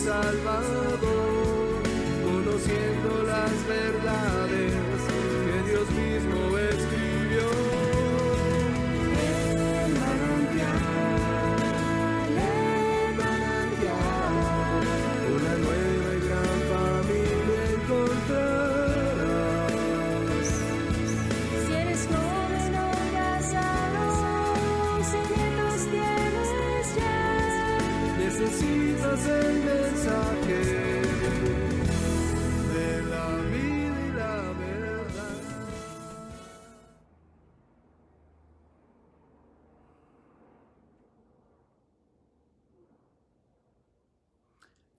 Salvador, conociendo las verdades que Dios mismo escribió. El manantial, una nueva y gran familia encontrarás. Si eres joven o casado, si nietos tienes ya, necesitas el mensaje de la vida y la verdad.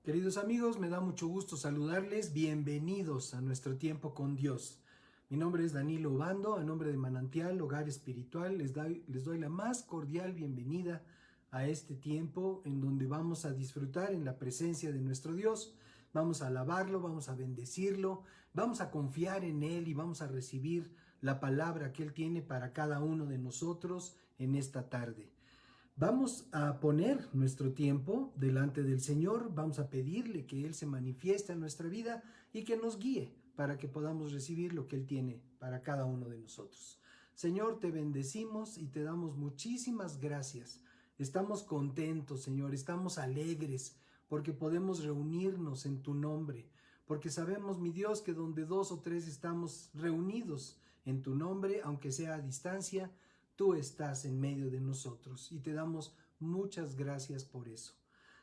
Queridos amigos, me da mucho gusto saludarles. Bienvenidos a nuestro tiempo con Dios. Mi nombre es Danilo Obando, a nombre de Manantial Hogar Espiritual les doy la más cordial bienvenida a este tiempo en donde vamos a disfrutar en la presencia de nuestro Dios. Vamos a alabarlo, vamos a bendecirlo, vamos a confiar en Él y vamos a recibir la palabra que Él tiene para cada uno de nosotros en esta tarde. Vamos a poner nuestro tiempo delante del Señor, vamos a pedirle que Él se manifieste en nuestra vida y que nos guíe para que podamos recibir lo que Él tiene para cada uno de nosotros. Señor, te bendecimos y te damos muchísimas gracias. Estamos contentos, Señor, estamos alegres porque podemos reunirnos en tu nombre, porque sabemos, mi Dios, que donde 2 o 3 estamos reunidos en tu nombre, aunque sea a distancia, tú estás en medio de nosotros y te damos muchas gracias por eso.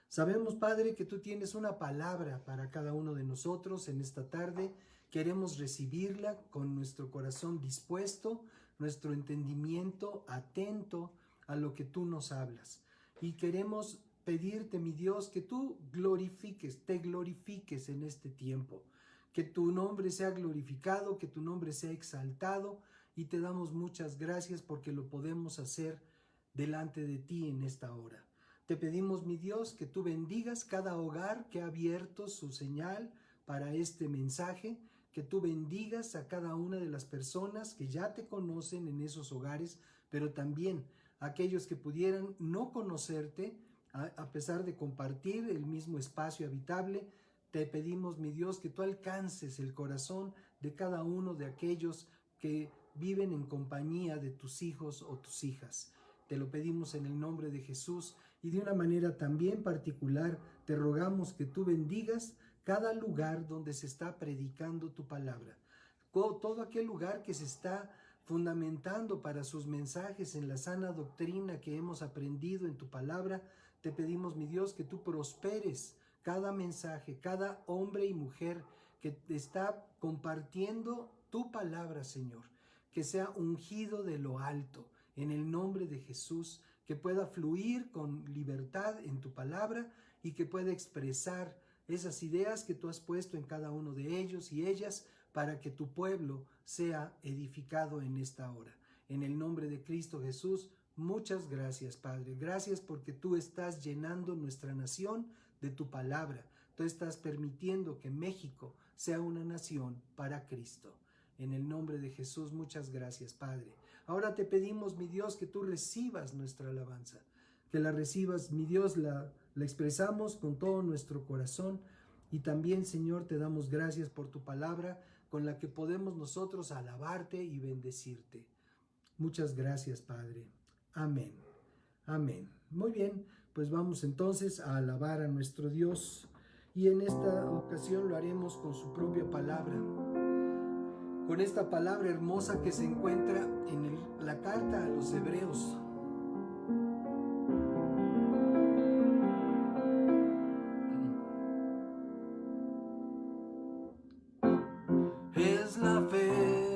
Sabemos, Padre, que tú tienes una palabra para cada uno de nosotros en esta tarde. Queremos recibirla con nuestro corazón dispuesto, nuestro entendimiento atento a lo que tú nos hablas. Y queremos pedirte, mi Dios, que tú te glorifiques en este tiempo. Que tu nombre sea glorificado, que tu nombre sea exaltado. Y te damos muchas gracias porque lo podemos hacer delante de ti en esta hora. Te pedimos, mi Dios, que tú bendigas cada hogar que ha abierto su señal para este mensaje, que tú bendigas a cada una de las personas que ya te conocen en esos hogares, pero también aquellos que pudieran no conocerte, a pesar de compartir el mismo espacio habitable. Te pedimos, mi Dios, que tú alcances el corazón de cada uno de aquellos que viven en compañía de tus hijos o tus hijas. Te lo pedimos en el nombre de Jesús y de una manera también particular te rogamos que tú bendigas cada lugar donde se está predicando tu palabra. Todo aquel lugar que se está fundamentando para sus mensajes en la sana doctrina que hemos aprendido en tu palabra, te pedimos, mi Dios, que tú prosperes cada mensaje, cada hombre y mujer que está compartiendo tu palabra, Señor, que sea ungido de lo alto, en el nombre de Jesús, que pueda fluir con libertad en tu palabra y que pueda expresar esas ideas que tú has puesto en cada uno de ellos y ellas para que tu pueblo sea edificado en esta hora. En el nombre de Cristo Jesús, muchas gracias, Padre. Gracias porque tú estás llenando nuestra nación de tu palabra. Tú estás permitiendo que México sea una nación para Cristo. En el nombre de Jesús, muchas gracias, Padre. Ahora te pedimos, mi Dios, que tú recibas nuestra alabanza. Que la recibas, mi Dios, la expresamos con todo nuestro corazón. Y también, Señor, te damos gracias por tu palabra con la que podemos nosotros alabarte y bendecirte. Muchas gracias, Padre. Amén. Amén. Muy bien, pues vamos entonces a alabar a nuestro Dios. Y en esta ocasión lo haremos con su propia palabra. Con esta palabra hermosa que se encuentra en la carta a los Hebreos. Es la fe,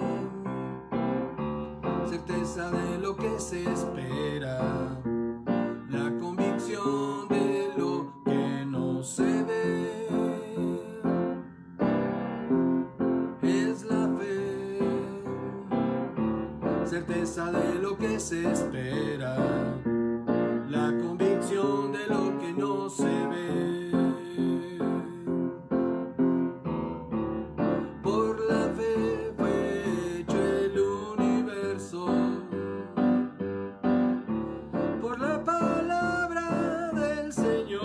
certeza de lo que se espera, la convicción de lo que no se ve. Es la fe, certeza de lo que se espera, la convicción de lo que no se ve. Por la fe fue hecho el universo, por la palabra del Señor.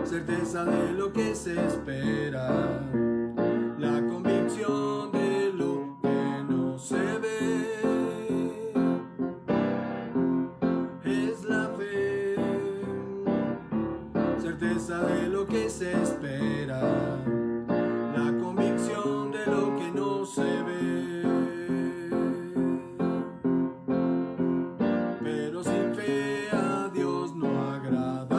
certeza de lo que se espera, la convicción de lo que no se ve, es la fe, certeza de lo que se espera, la convicción de lo que no se ve. Pero sin fe a Dios no agradarás.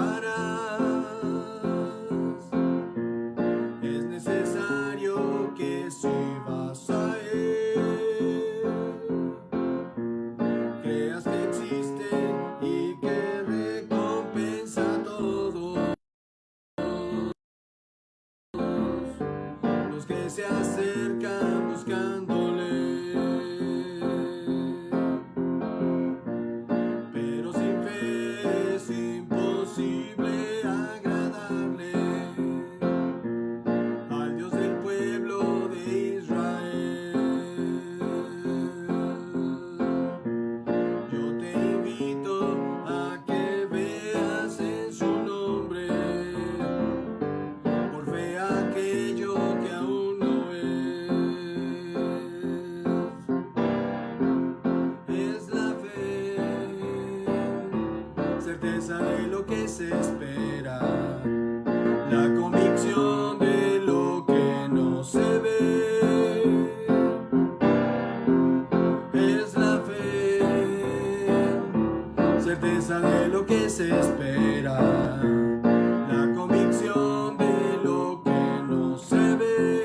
Es necesario que si vas a Él, creas que existe y que recompensa a todos los que se acercan buscándole. Pero sin fe es imposible agradarle al Dios del pueblo de Israel. Yo te invito a que veas en su nombre, por fe aquello que aún no es la fe, certeza de lo que se espera, la convicción de lo que no se ve, es la fe, certeza de lo que se espera, la convicción de lo que no se ve.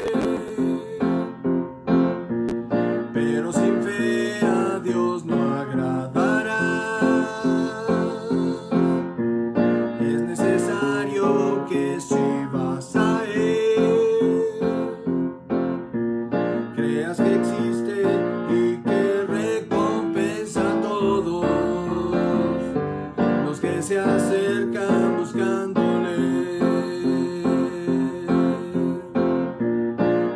Pero sin fe a Dios no agradarás. Es necesario que si vas a Él, creas que existe y que recompensa a todos los que se acercan buscándole.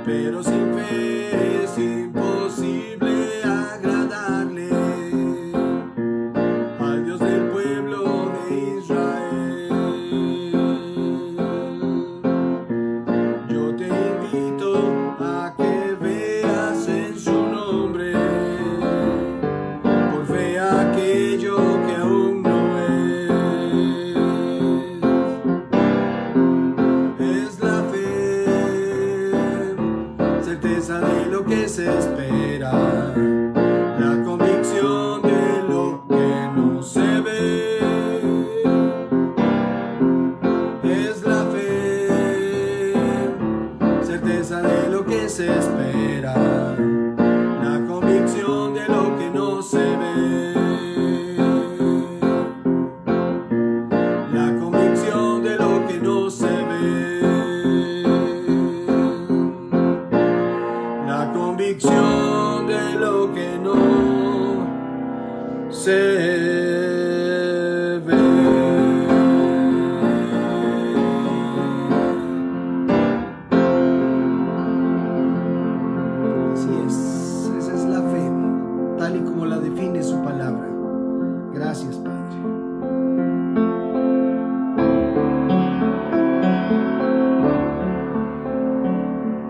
Pero sin fe es imposible agradarle al Dios del pueblo de Israel. Yo te invito a que veas en su nombre, por fe aquello que aún no es la fe, certeza de lo que se espera, la convicción de lo que no se ve, es la fe, certeza de lo que se espera, la convicción de lo que no se ve, la convicción de lo que no se ve, la convicción de lo que no se ve. Así es, esa es la fe, tal y como la define su palabra. Gracias, Padre.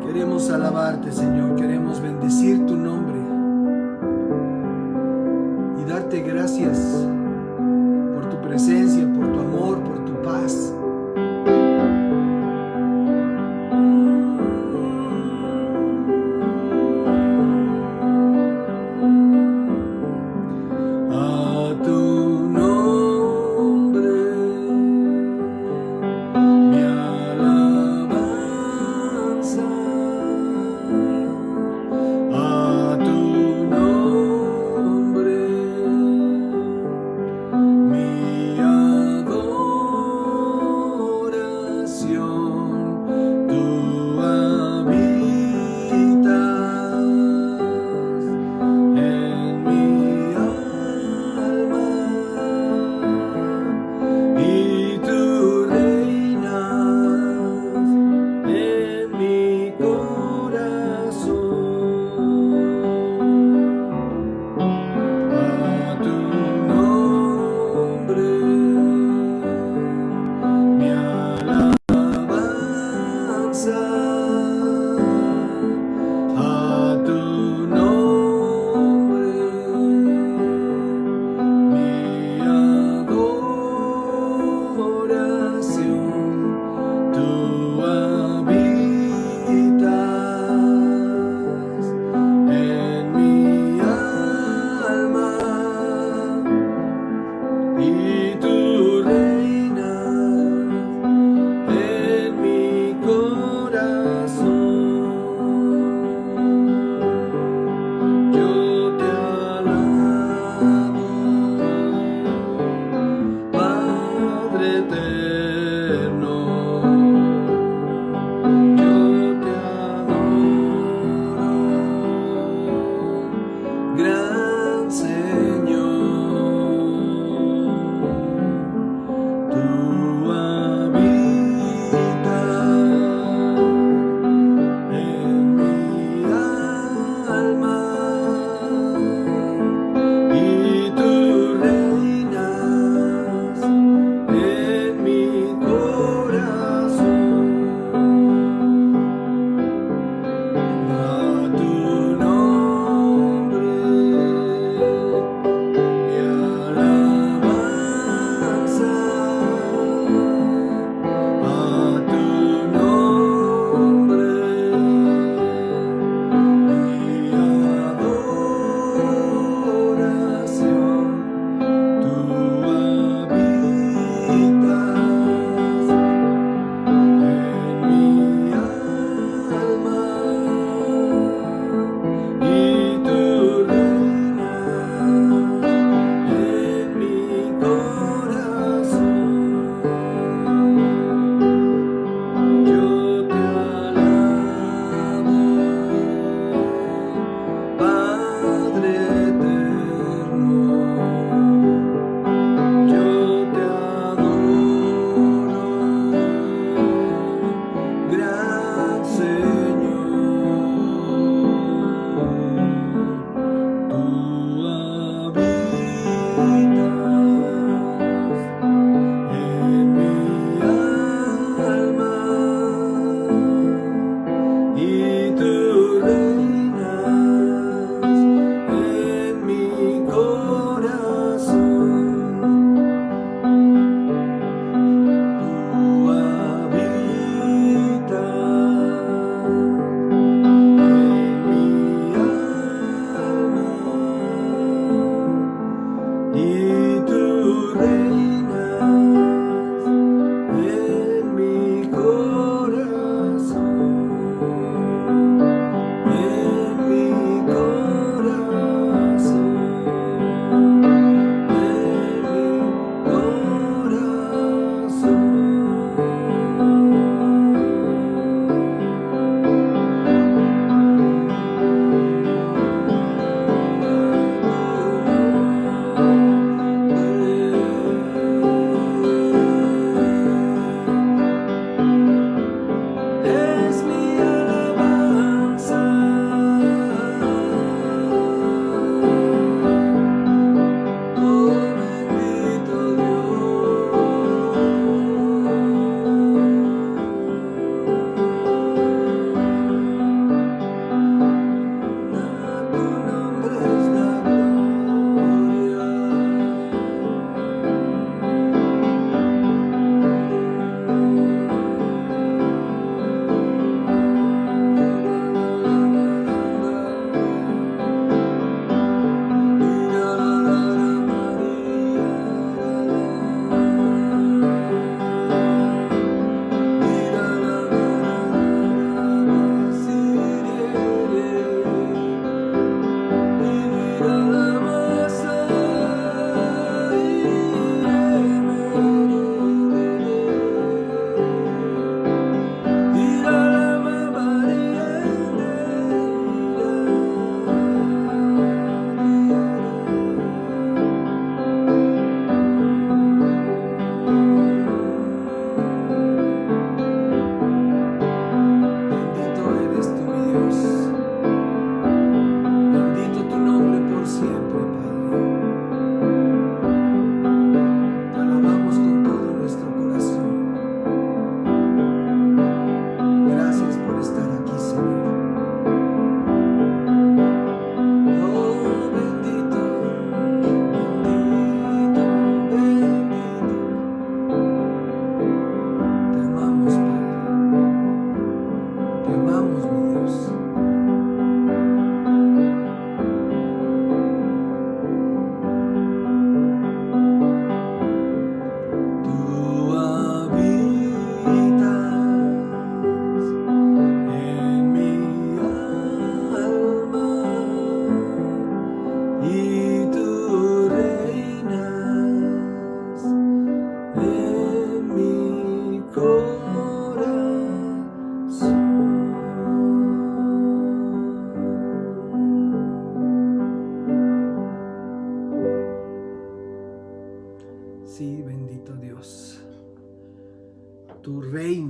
Queremos alabarte, Señor, queremos bendecir tu nombre y darte gracias por tu presencia, por tu amor, por tu paz. A tu nombre mi alabanza.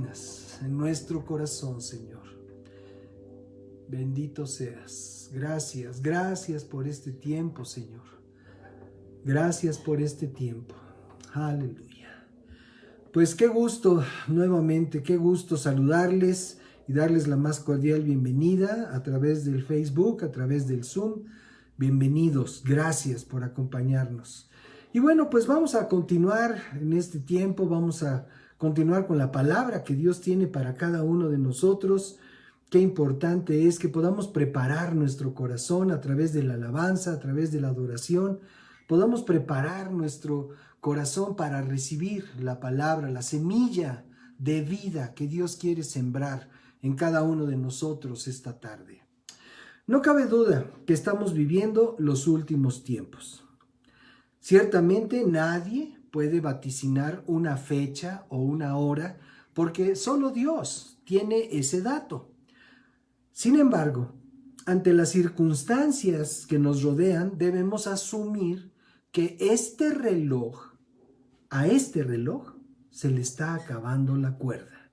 reinas en nuestro corazón, Señor. Bendito seas. Gracias, gracias por este tiempo, Señor. Gracias por este tiempo. Aleluya. Pues qué gusto, nuevamente, qué gusto saludarles y darles la más cordial bienvenida a través del Facebook, a través del Zoom. Bienvenidos, gracias por acompañarnos. Y bueno, pues vamos a continuar en este tiempo, vamos a continuar con la palabra que Dios tiene para cada uno de nosotros. Qué importante es que podamos preparar nuestro corazón a través de la alabanza, a través de la adoración, podamos preparar nuestro corazón para recibir la palabra, la semilla de vida que Dios quiere sembrar en cada uno de nosotros esta tarde. No cabe duda que estamos viviendo los últimos tiempos. Ciertamente nadie puede vaticinar una fecha o una hora porque solo Dios tiene ese dato. Sin embargo, ante las circunstancias que nos rodean, debemos asumir que a este reloj se le está acabando la cuerda.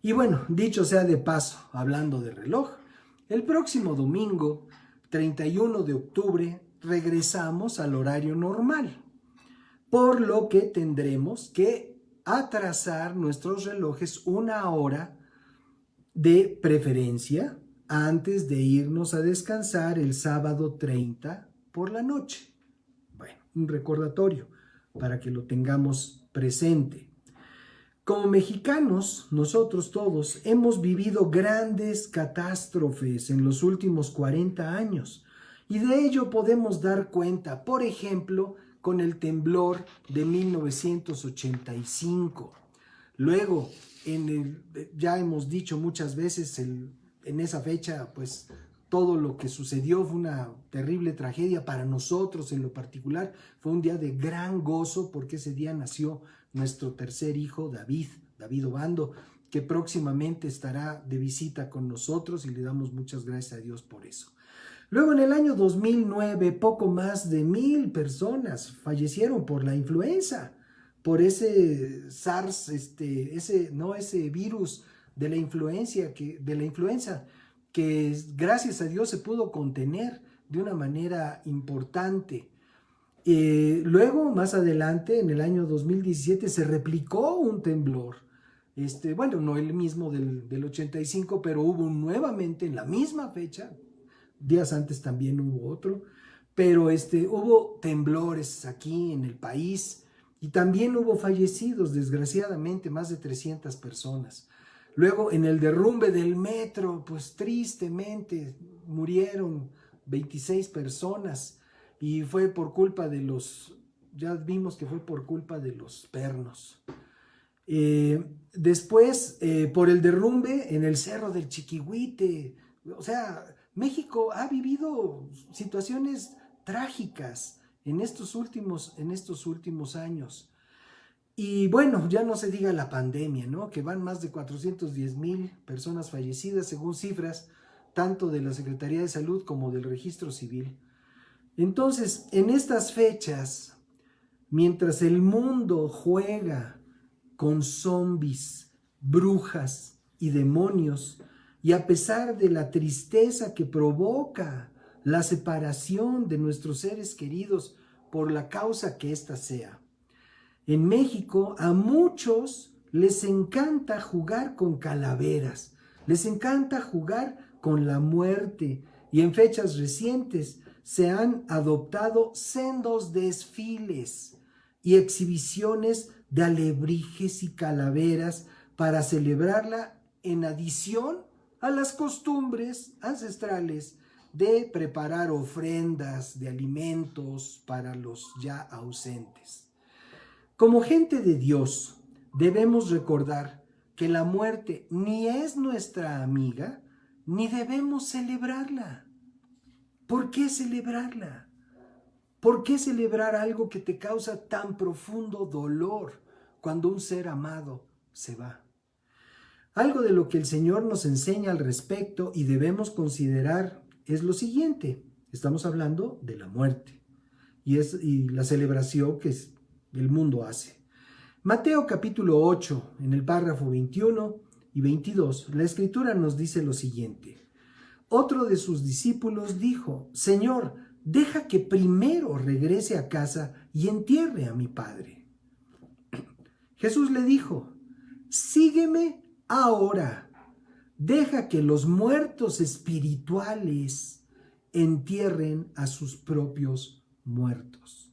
Y bueno, dicho sea de paso, hablando de reloj, el próximo domingo, 31 de octubre, regresamos al horario normal, por lo que tendremos que atrasar nuestros relojes una hora de preferencia antes de irnos a descansar el sábado 30 por la noche. Bueno, un recordatorio para que lo tengamos presente. Como mexicanos, nosotros todos hemos vivido grandes catástrofes en los últimos 40 años y de ello podemos dar cuenta, por ejemplo, con el temblor de 1985. Luego, ya hemos dicho muchas veces, en esa fecha, pues todo lo que sucedió fue una terrible tragedia para nosotros en lo particular. Fue un día de gran gozo porque ese día nació nuestro tercer hijo, David Obando, que próximamente estará de visita con nosotros y le damos muchas gracias a Dios por eso. Luego en el año 2009, poco más de 1,000 personas fallecieron por la influenza, por ese SARS, ese virus de la influenza que gracias a Dios se pudo contener de una manera importante. Luego, más adelante, en el año 2017, se replicó un temblor. No el mismo del 85, pero hubo nuevamente en la misma fecha. Días antes también hubo otro. Pero hubo temblores aquí en el país y también hubo fallecidos, desgraciadamente, más de 300 personas. Luego, en el derrumbe del metro, pues tristemente murieron 26 personas y fue por culpa ya vimos que fue por culpa de los pernos. Después, por el derrumbe en el Cerro del Chiquihuite. O sea, México ha vivido situaciones trágicas en estos últimos años. Y bueno, ya no se diga la pandemia, ¿no? Que van más de 410,000 personas fallecidas, según cifras tanto de la Secretaría de Salud como del Registro Civil. Entonces, en estas fechas, mientras el mundo juega con zombies, brujas y demonios, y a pesar de la tristeza que provoca la separación de nuestros seres queridos por la causa que ésta sea, en México a muchos les encanta jugar con calaveras, les encanta jugar con la muerte y en fechas recientes se han adoptado sendos desfiles y exhibiciones de alebrijes y calaveras para celebrarla en adición a las costumbres ancestrales de preparar ofrendas de alimentos para los ya ausentes. Como gente de Dios, debemos recordar que la muerte ni es nuestra amiga, ni debemos celebrarla. ¿Por qué celebrarla? ¿Por qué celebrar algo que te causa tan profundo dolor cuando un ser amado se va? Algo de lo que el Señor nos enseña al respecto y debemos considerar es lo siguiente. Estamos hablando de la muerte y la celebración que el mundo hace. Mateo capítulo 8, en el párrafo 21 y 22, la escritura nos dice lo siguiente. Otro de sus discípulos dijo, Señor, deja que primero regrese a casa y entierre a mi padre. Jesús le dijo, sígueme ahora. Deja que los muertos espirituales entierren a sus propios muertos.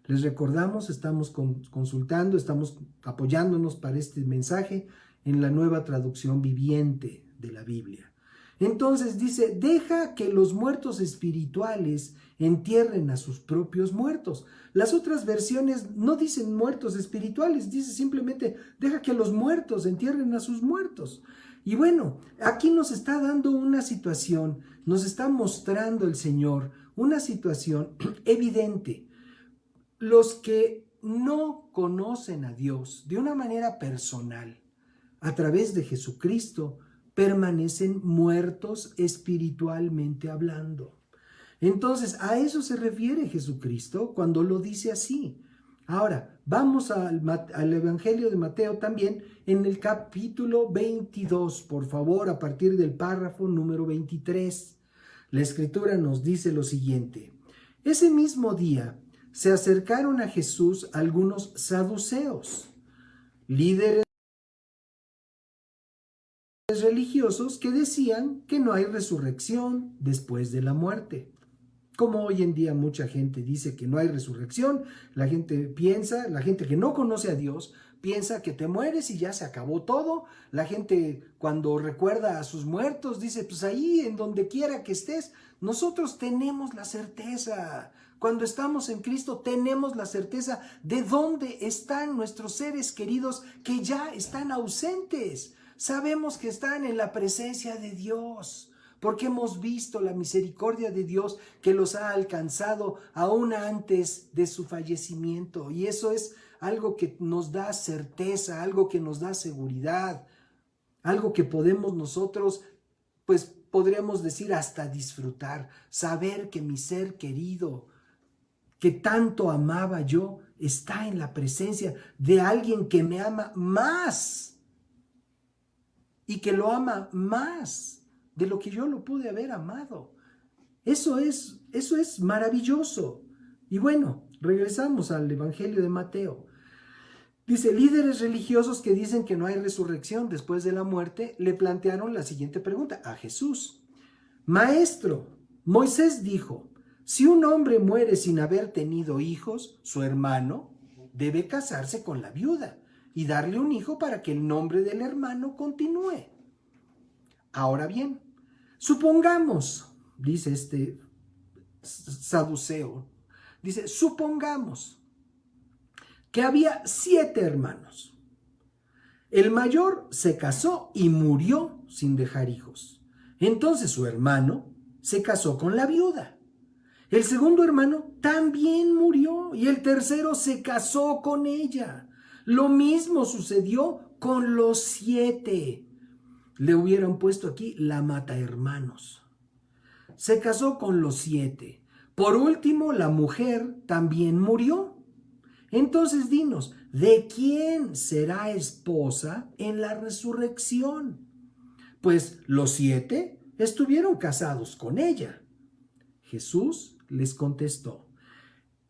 Les recordamos, estamos consultando, estamos apoyándonos para este mensaje en la Nueva Traducción Viviente de la Biblia. Entonces dice, deja que los muertos espirituales entierren a sus propios muertos. Las otras versiones no dicen muertos espirituales, dice simplemente, deja que los muertos entierren a sus muertos. Y bueno, aquí nos está dando una situación, nos está mostrando el Señor una situación evidente. Los que no conocen a Dios de una manera personal, a través de Jesucristo, permanecen muertos espiritualmente hablando. Entonces, a eso se refiere Jesucristo cuando lo dice así. Ahora, vamos al Evangelio de Mateo también en el capítulo 22, por favor, a partir del párrafo número 23. La Escritura nos dice lo siguiente. Ese mismo día se acercaron a Jesús algunos saduceos, líderes religiosos que decían que no hay resurrección después de la muerte. Como hoy en día mucha gente dice que no hay resurrección, la gente que no conoce a Dios, piensa que te mueres y ya se acabó todo. La gente cuando recuerda a sus muertos dice, pues ahí en donde quiera que estés, nosotros tenemos la certeza. Cuando estamos en Cristo tenemos la certeza de dónde están nuestros seres queridos que ya están ausentes. Sabemos que están en la presencia de Dios, porque hemos visto la misericordia de Dios que los ha alcanzado aún antes de su fallecimiento. Y eso es algo que nos da certeza, algo que nos da seguridad, algo que podemos nosotros, pues podríamos decir hasta disfrutar, saber que mi ser querido, que tanto amaba yo, está en la presencia de alguien que me ama más y que lo ama más de lo que yo lo pude haber amado. Eso es maravilloso. Y bueno, regresamos al Evangelio de Mateo. Dice, líderes religiosos que dicen que no hay resurrección después de la muerte, le plantearon la siguiente pregunta a Jesús. Maestro, Moisés dijo, si un hombre muere sin haber tenido hijos, su hermano debe casarse con la viuda y darle un hijo para que el nombre del hermano continúe. Ahora bien, supongamos, dice este saduceo, dice, supongamos que había 7 hermanos. El mayor se casó y murió sin dejar hijos. Entonces su hermano se casó con la viuda. El segundo hermano también murió y el tercero se casó con ella. Lo mismo sucedió con los 7. Le hubieran puesto aquí la matahermanos. Se casó con los 7. Por último, la mujer también murió. Entonces dinos, ¿de quién será esposa en la resurrección? Pues los 7 estuvieron casados con ella. Jesús les contestó,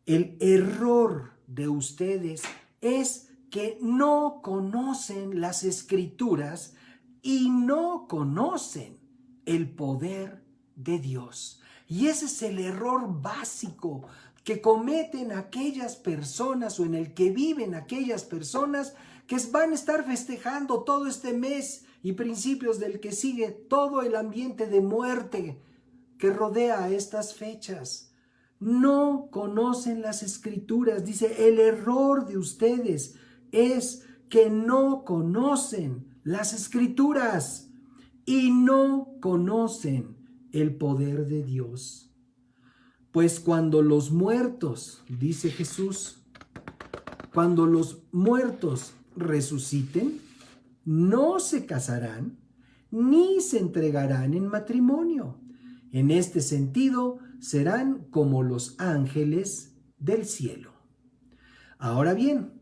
el error de ustedes es que no conocen las Escrituras y no conocen el poder de Dios. Y ese es el error básico que cometen aquellas personas o en el que viven aquellas personas que van a estar festejando todo este mes y principios del que sigue todo el ambiente de muerte que rodea a estas fechas. No conocen las Escrituras. Dice, el error de ustedes es que no conocen las Escrituras y no conocen el poder de Dios. Pues cuando los muertos, dice Jesús, cuando los muertos resuciten, no se casarán ni se entregarán en matrimonio. En este sentido, serán como los ángeles del cielo. Ahora bien,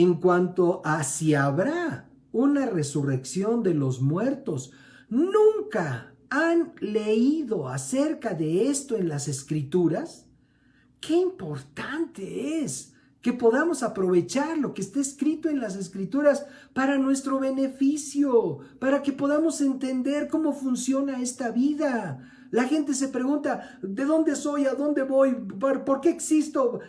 en cuanto a si habrá una resurrección de los muertos, ¿nunca han leído acerca de esto en las Escrituras? Qué importante es que podamos aprovechar lo que está escrito en las Escrituras para nuestro beneficio, para que podamos entender cómo funciona esta vida. La gente se pregunta, ¿de dónde soy? ¿A dónde voy? ¿Por qué existo?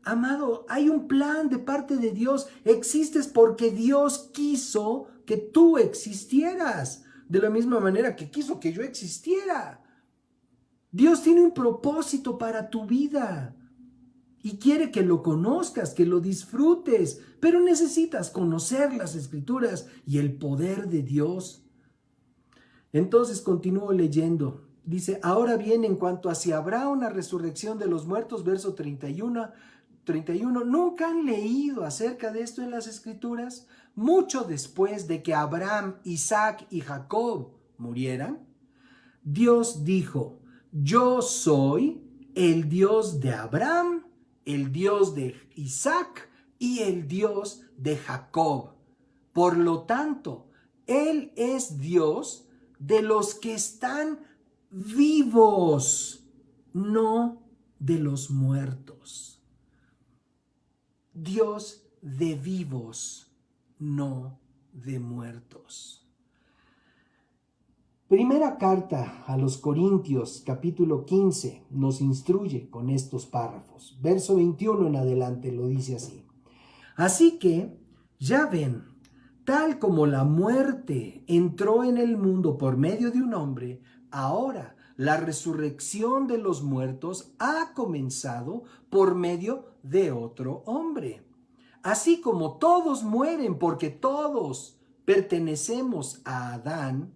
Amado, hay un plan de parte de Dios. Existes porque Dios quiso que tú existieras, de la misma manera que quiso que yo existiera. Dios tiene un propósito para tu vida y quiere que lo conozcas, que lo disfrutes, pero necesitas conocer las Escrituras y el poder de Dios. Entonces continúo leyendo. Dice, ahora bien, en cuanto a si habrá una resurrección de los muertos, verso 31, ¿nunca han leído acerca de esto en las Escrituras? Mucho después de que Abraham, Isaac y Jacob murieran, Dios dijo, yo soy el Dios de Abraham, el Dios de Isaac y el Dios de Jacob. Por lo tanto, Él es Dios de los que están vivos, no de los muertos. Dios de vivos, no de muertos. Primera carta a los Corintios, capítulo 15, nos instruye con estos párrafos. Verso 21 en adelante lo dice así. Así que, ya ven, tal como la muerte entró en el mundo por medio de un hombre, ahora la resurrección de los muertos ha comenzado por medio de otro hombre. Así como todos mueren porque todos pertenecemos a Adán,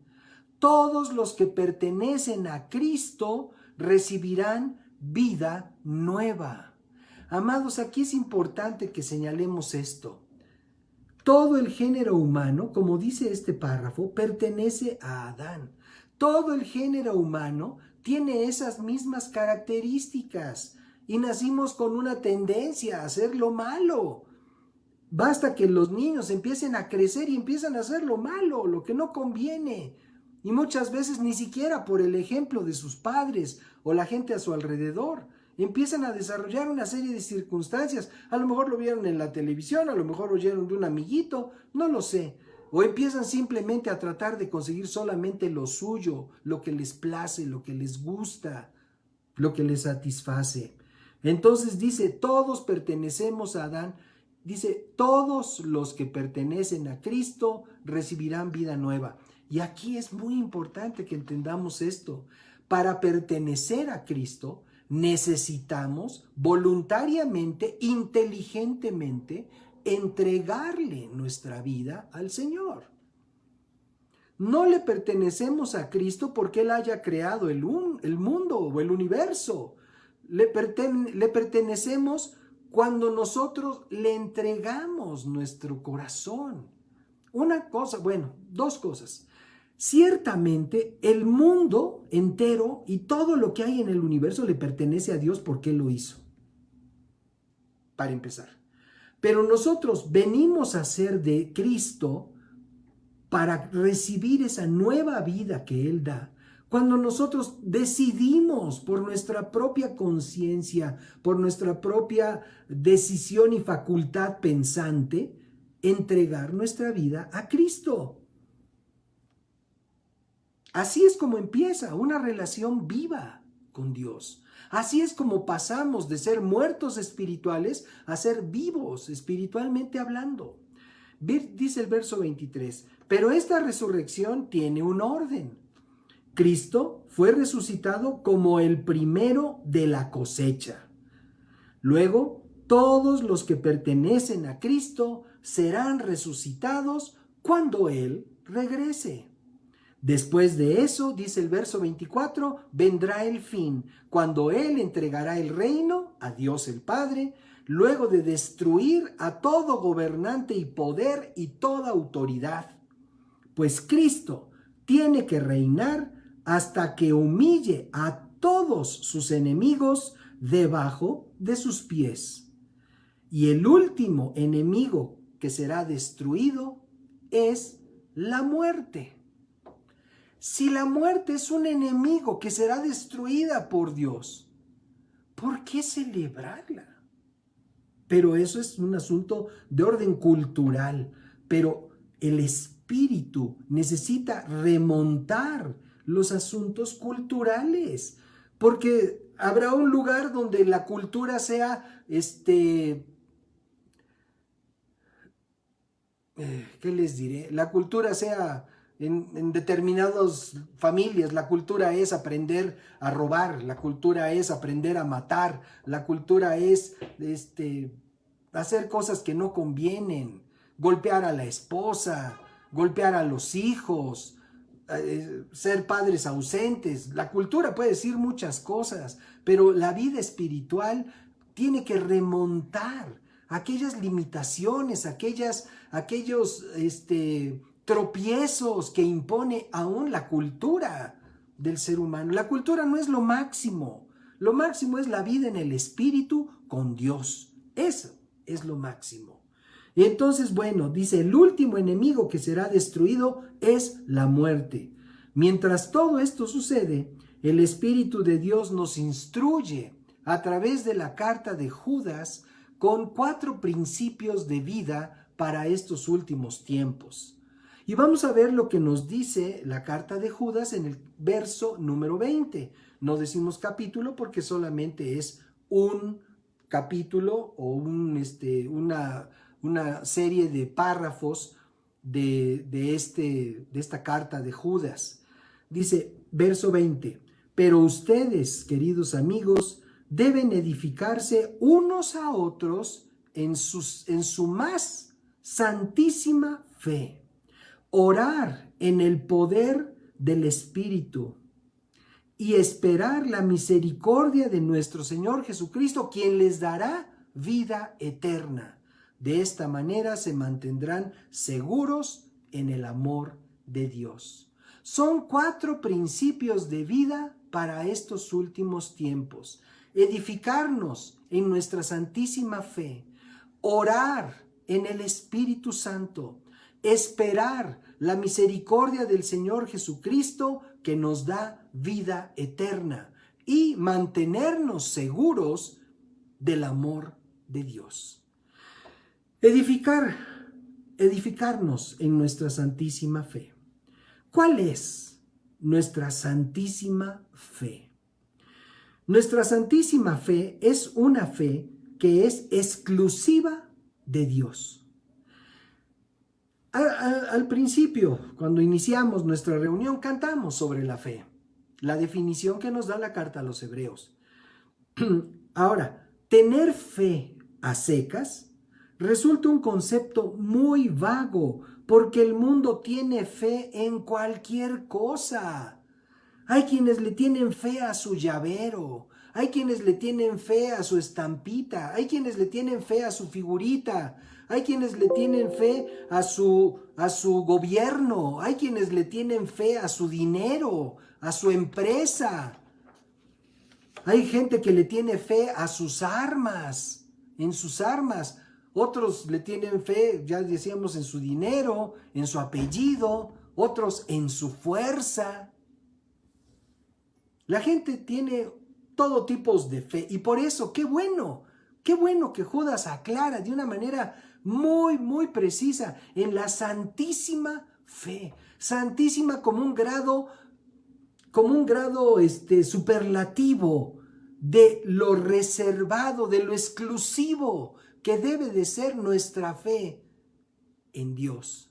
todos los que pertenecen a Cristo recibirán vida nueva. Amados, aquí es importante que señalemos esto. Todo el género humano, como dice este párrafo, pertenece a Adán. Todo el género humano tiene esas mismas características y nacimos con una tendencia a hacer lo malo. Basta que los niños empiecen a crecer y empiezan a hacer lo malo, lo que no conviene. Y muchas veces ni siquiera por el ejemplo de sus padres o la gente a su alrededor. Empiezan a desarrollar una serie de circunstancias. A lo mejor lo vieron en la televisión, a lo mejor oyeron de un amiguito, no lo sé. O empiezan simplemente a tratar de conseguir solamente lo suyo, lo que les place, lo que les gusta, lo que les satisface. Entonces dice, todos pertenecemos a Adán. Dice, todos los que pertenecen a Cristo recibirán vida nueva. Y aquí es muy importante que entendamos esto. Para pertenecer a Cristo necesitamos voluntariamente, inteligentemente, entregarle nuestra vida al Señor. No le pertenecemos a Cristo porque Él haya creado el mundo o el universo. Le pertenecemos cuando nosotros le entregamos nuestro corazón. Dos cosas. Ciertamente el mundo entero y todo lo que hay en el universo le pertenece a Dios porque Él lo hizo. Para empezar. Pero nosotros venimos a ser de Cristo para recibir esa nueva vida que Él da. Cuando nosotros decidimos por nuestra propia conciencia, por nuestra propia decisión y facultad pensante, entregar nuestra vida a Cristo. Así es como empieza una relación viva con Dios. Así es como pasamos de ser muertos espirituales a ser vivos espiritualmente hablando. Dice el verso 23, pero esta resurrección tiene un orden. Cristo fue resucitado como el primero de la cosecha. Luego, todos los que pertenecen a Cristo serán resucitados cuando Él regrese. Después de eso, dice el verso 24, vendrá el fin, cuando Él entregará el reino a Dios el Padre, luego de destruir a todo gobernante y poder y toda autoridad. Pues Cristo tiene que reinar hasta que humille a todos sus enemigos debajo de sus pies. Y el último enemigo que será destruido es la muerte. Si la muerte es un enemigo que será destruida por Dios, ¿por qué celebrarla? Pero eso es un asunto de orden cultural. Pero el espíritu necesita remontar los asuntos culturales, porque habrá un lugar donde la cultura sea, ¿qué les diré? La cultura sea en determinadas familias, la cultura es aprender a robar, la cultura es aprender a matar, la cultura es hacer cosas que no convienen, golpear a la esposa, golpear a los hijos, ser padres ausentes. La cultura puede decir muchas cosas, pero la vida espiritual tiene que remontar aquellas limitaciones, aquellos tropiezos que impone aún la cultura del ser humano. La cultura no es lo máximo es la vida en el espíritu con Dios. Eso es lo máximo. Y entonces, bueno, dice, el último enemigo que será destruido es la muerte. Mientras todo esto sucede, el Espíritu de Dios nos instruye a través de la carta de Judas con 4 principios de vida para estos últimos tiempos. Y vamos a ver lo que nos dice la carta de Judas en el verso número 20. No decimos capítulo porque solamente es un capítulo o una serie de párrafos de esta carta de Judas. Dice, verso 20, pero ustedes, queridos amigos, deben edificarse unos a otros en su más santísima fe, orar en el poder del Espíritu y esperar la misericordia de nuestro Señor Jesucristo, quien les dará vida eterna. De esta manera se mantendrán seguros en el amor de Dios. Son 4 principios de vida para estos últimos tiempos. Edificarnos en nuestra santísima fe, orar en el Espíritu Santo, esperar la misericordia del Señor Jesucristo que nos da vida eterna y mantenernos seguros del amor de Dios. Edificarnos en nuestra santísima fe. ¿Cuál es nuestra santísima fe? Nuestra santísima fe es una fe que es exclusiva de Dios. Al principio, cuando iniciamos nuestra reunión, cantamos sobre la fe, la definición que nos da la carta a los Hebreos. Ahora, tener fe a secas resulta un concepto muy vago, porque el mundo tiene fe en cualquier cosa. Hay quienes le tienen fe a su llavero, hay quienes le tienen fe a su estampita, hay quienes le tienen fe a su figurita, hay quienes le tienen fe a su gobierno, hay quienes le tienen fe a su dinero, a su empresa. Hay gente que le tiene fe a sus armas, en sus armas. Otros le tienen fe, ya decíamos, en su dinero, en su apellido, otros en su fuerza. La gente tiene todo tipo de fe y por eso, qué bueno que Judas aclara de una manera muy, muy precisa en la santísima fe, santísima como un grado superlativo de lo reservado, de lo exclusivo que debe de ser nuestra fe en Dios.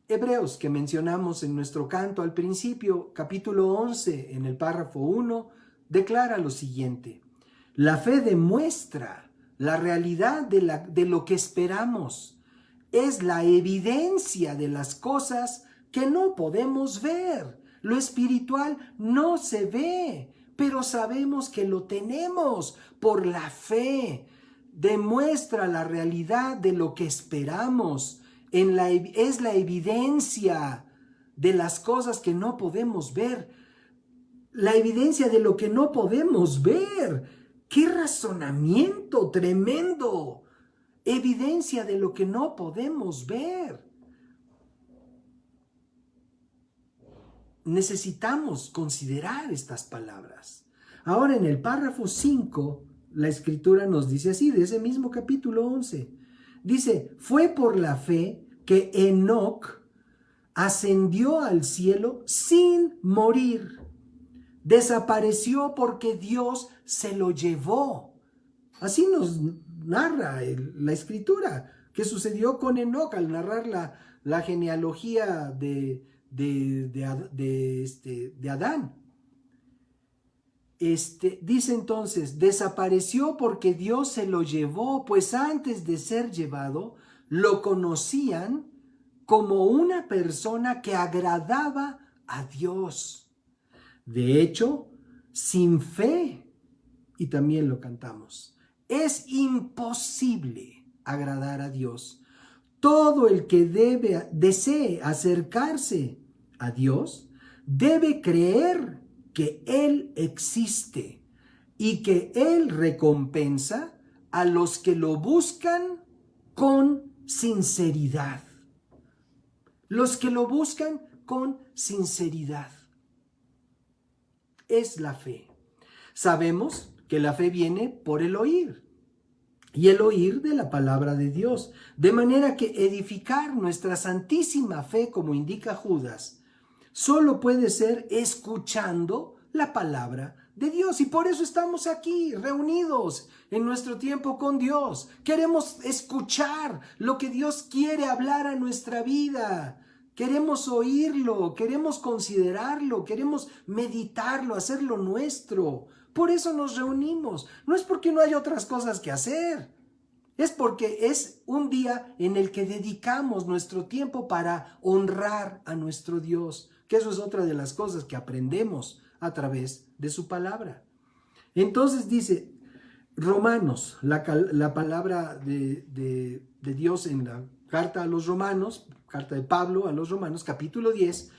Hebreos, que mencionamos en nuestro canto al principio, capítulo 11, en el párrafo 1, declara lo siguiente: la fe demuestra la realidad de lo que esperamos, es la evidencia de las cosas que no podemos ver. Lo espiritual no se ve, pero sabemos que lo tenemos por la fe. Demuestra la realidad de lo que esperamos. Es la evidencia de las cosas que no podemos ver. La evidencia de lo que no podemos ver. ¡Qué razonamiento tremendo! evidencia de lo que no podemos ver. Necesitamos considerar estas palabras. Ahora en el párrafo 5, la escritura nos dice así, de ese mismo capítulo 11. Dice, fue por la fe que Enoc ascendió al cielo sin morir. Desapareció porque Dios se lo llevó. Así nos narra la escritura que sucedió con Enoc al narrar la genealogía de Adán. Dice entonces, desapareció porque Dios se lo llevó, pues antes de ser llevado, lo conocían como una persona que agradaba a Dios. De hecho, sin fe, y también lo cantamos, es imposible agradar a Dios. Todo el que desee acercarse a Dios debe creer que Él existe y que Él recompensa a los que lo buscan con sinceridad. Los que lo buscan con sinceridad. Es la fe. Sabemos que la fe viene por el oír. Y el oír de la palabra de Dios. De manera que edificar nuestra santísima fe, como indica Judas, solo puede ser escuchando la palabra de Dios. Y por eso estamos aquí, reunidos en nuestro tiempo con Dios. Queremos escuchar lo que Dios quiere hablar a nuestra vida. Queremos oírlo, queremos considerarlo, queremos meditarlo, hacerlo nuestro. Por eso nos reunimos. No es porque no hay otras cosas que hacer. Es porque es un día en el que dedicamos nuestro tiempo para honrar a nuestro Dios. Que eso es otra de las cosas que aprendemos a través de su palabra. Entonces dice, Romanos, la palabra de Dios en la carta a los Romanos, carta de Pablo a los Romanos, capítulo 10,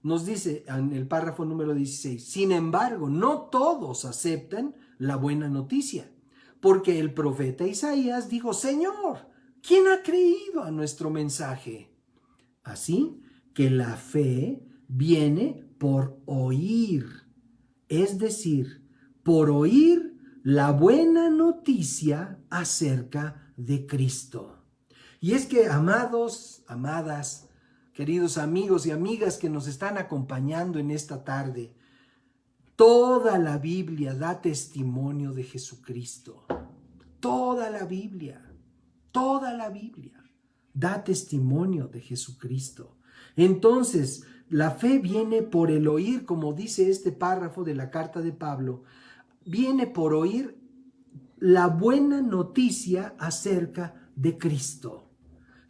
nos dice en el párrafo número 16, sin embargo, no todos aceptan la buena noticia, porque el profeta Isaías dijo, Señor, ¿quién ha creído a nuestro mensaje? Así que la fe viene por oír, es decir, por oír la buena noticia acerca de Cristo. Y es que, amados, amadas, queridos amigos y amigas que nos están acompañando en esta tarde, toda la Biblia da testimonio de Jesucristo. Toda la Biblia da testimonio de Jesucristo. Entonces, la fe viene por el oír, como dice este párrafo de la carta de Pablo, viene por oír la buena noticia acerca de Cristo.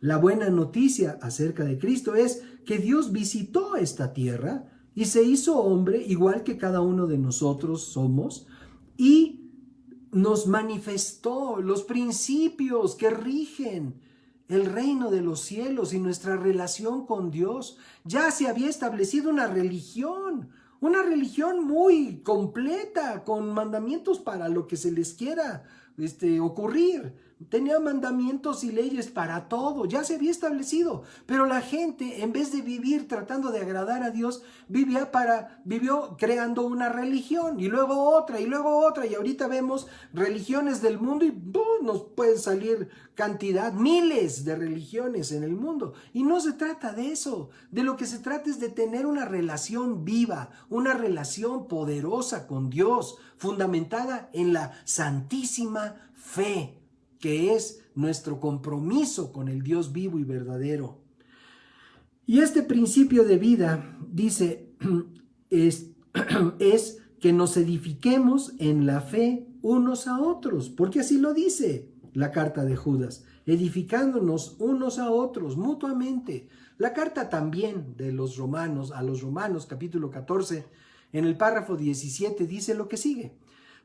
La buena noticia acerca de Cristo es que Dios visitó esta tierra y se hizo hombre igual que cada uno de nosotros somos y nos manifestó los principios que rigen el reino de los cielos y nuestra relación con Dios. Ya se había establecido una religión muy completa, con mandamientos para lo que se les quiera ocurrir. Tenía mandamientos y leyes para todo, ya se había establecido, pero la gente, en vez de vivir tratando de agradar a Dios, vivió creando una religión y luego otra, y ahorita vemos religiones del mundo y nos pueden salir miles de religiones en el mundo, y no se trata de eso. De lo que se trata es de tener una relación viva, una relación poderosa con Dios, fundamentada en la santísima fe, que es nuestro compromiso con el Dios vivo y verdadero. Y este principio de vida, dice, es que nos edifiquemos en la fe unos a otros, porque así lo dice la carta de Judas, edificándonos unos a otros mutuamente. La carta también de los Romanos, a los Romanos, capítulo 14, en el párrafo 17, dice lo que sigue.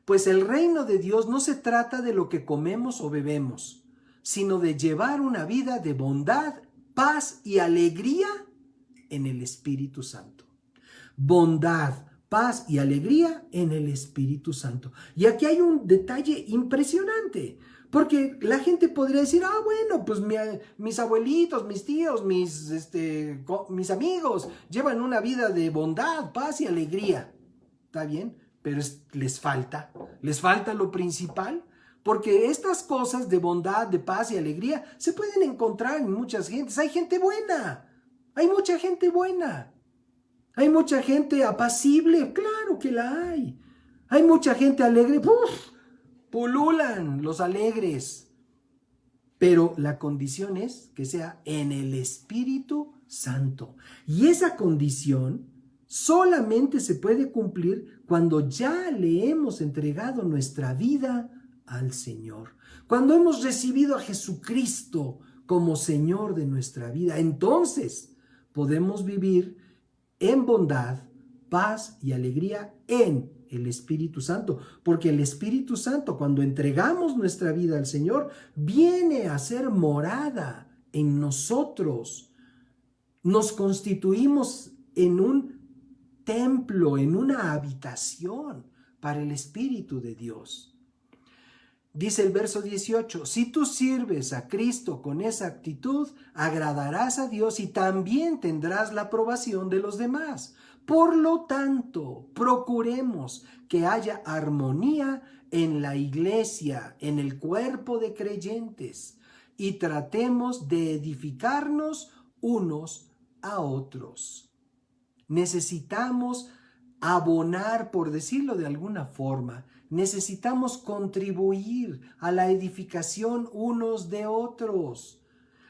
Pues el reino de Dios no se trata de lo que comemos o bebemos, sino de llevar una vida de bondad, paz y alegría en el Espíritu Santo. Bondad, paz y alegría en el Espíritu Santo. Y aquí hay un detalle impresionante, porque la gente podría decir, bueno, pues mis abuelitos, mis tíos, mis amigos llevan una vida de bondad, paz y alegría. ¿Está bien? Pero les falta lo principal, porque estas cosas de bondad, de paz y alegría se pueden encontrar en muchas gentes. Hay gente buena, hay mucha gente buena. Hay mucha gente apacible, claro que la hay. Hay mucha gente alegre, pululan los alegres. Pero la condición es que sea en el Espíritu Santo. Y esa condición solamente se puede cumplir cuando ya le hemos entregado nuestra vida al Señor. Cuando hemos recibido a Jesucristo como Señor de nuestra vida, entonces podemos vivir en bondad, paz y alegría en el Espíritu Santo, porque el Espíritu Santo, cuando entregamos nuestra vida al Señor, viene a ser morada en nosotros. Nos constituimos en un templo, en una habitación para el Espíritu de Dios. Dice el verso 18, si tú sirves a Cristo con esa actitud, agradarás a Dios y también tendrás la aprobación de los demás. Por lo tanto, procuremos que haya armonía en la iglesia, en el cuerpo de creyentes, y tratemos de edificarnos unos a otros. Necesitamos abonar, por decirlo de alguna forma, necesitamos contribuir a la edificación unos de otros.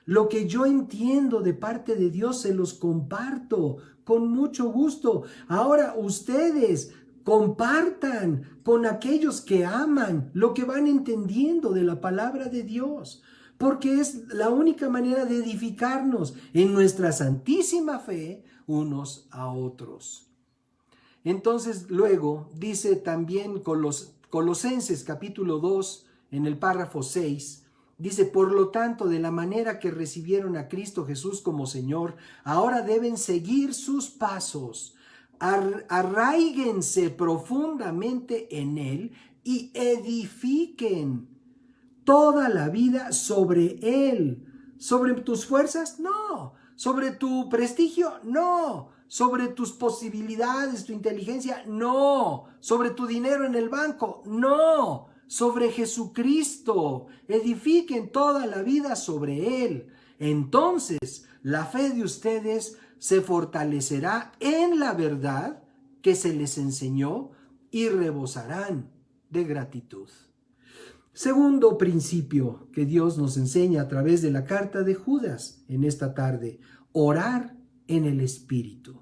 Lo que yo entiendo de parte de Dios se los comparto con mucho gusto. Ahora ustedes compartan con aquellos que aman lo que van entendiendo de la palabra de Dios, porque es la única manera de edificarnos en nuestra santísima fe unos a otros. Entonces luego dice también Colosenses capítulo 2 en el párrafo 6, dice, por lo tanto, de la manera que recibieron a Cristo Jesús como Señor, ahora deben seguir sus pasos, arraíguense profundamente en Él y edifiquen toda la vida sobre Él. ¿Sobre tus fuerzas? No. ¿Sobre tu prestigio? No. ¿Sobre tus posibilidades, tu inteligencia? No. ¿Sobre tu dinero en el banco? No. Sobre Jesucristo. Edifiquen toda la vida sobre Él. Entonces, la fe de ustedes se fortalecerá en la verdad que se les enseñó y rebosarán de gratitud. Segundo principio que Dios nos enseña a través de la carta de Judas en esta tarde: orar en el Espíritu.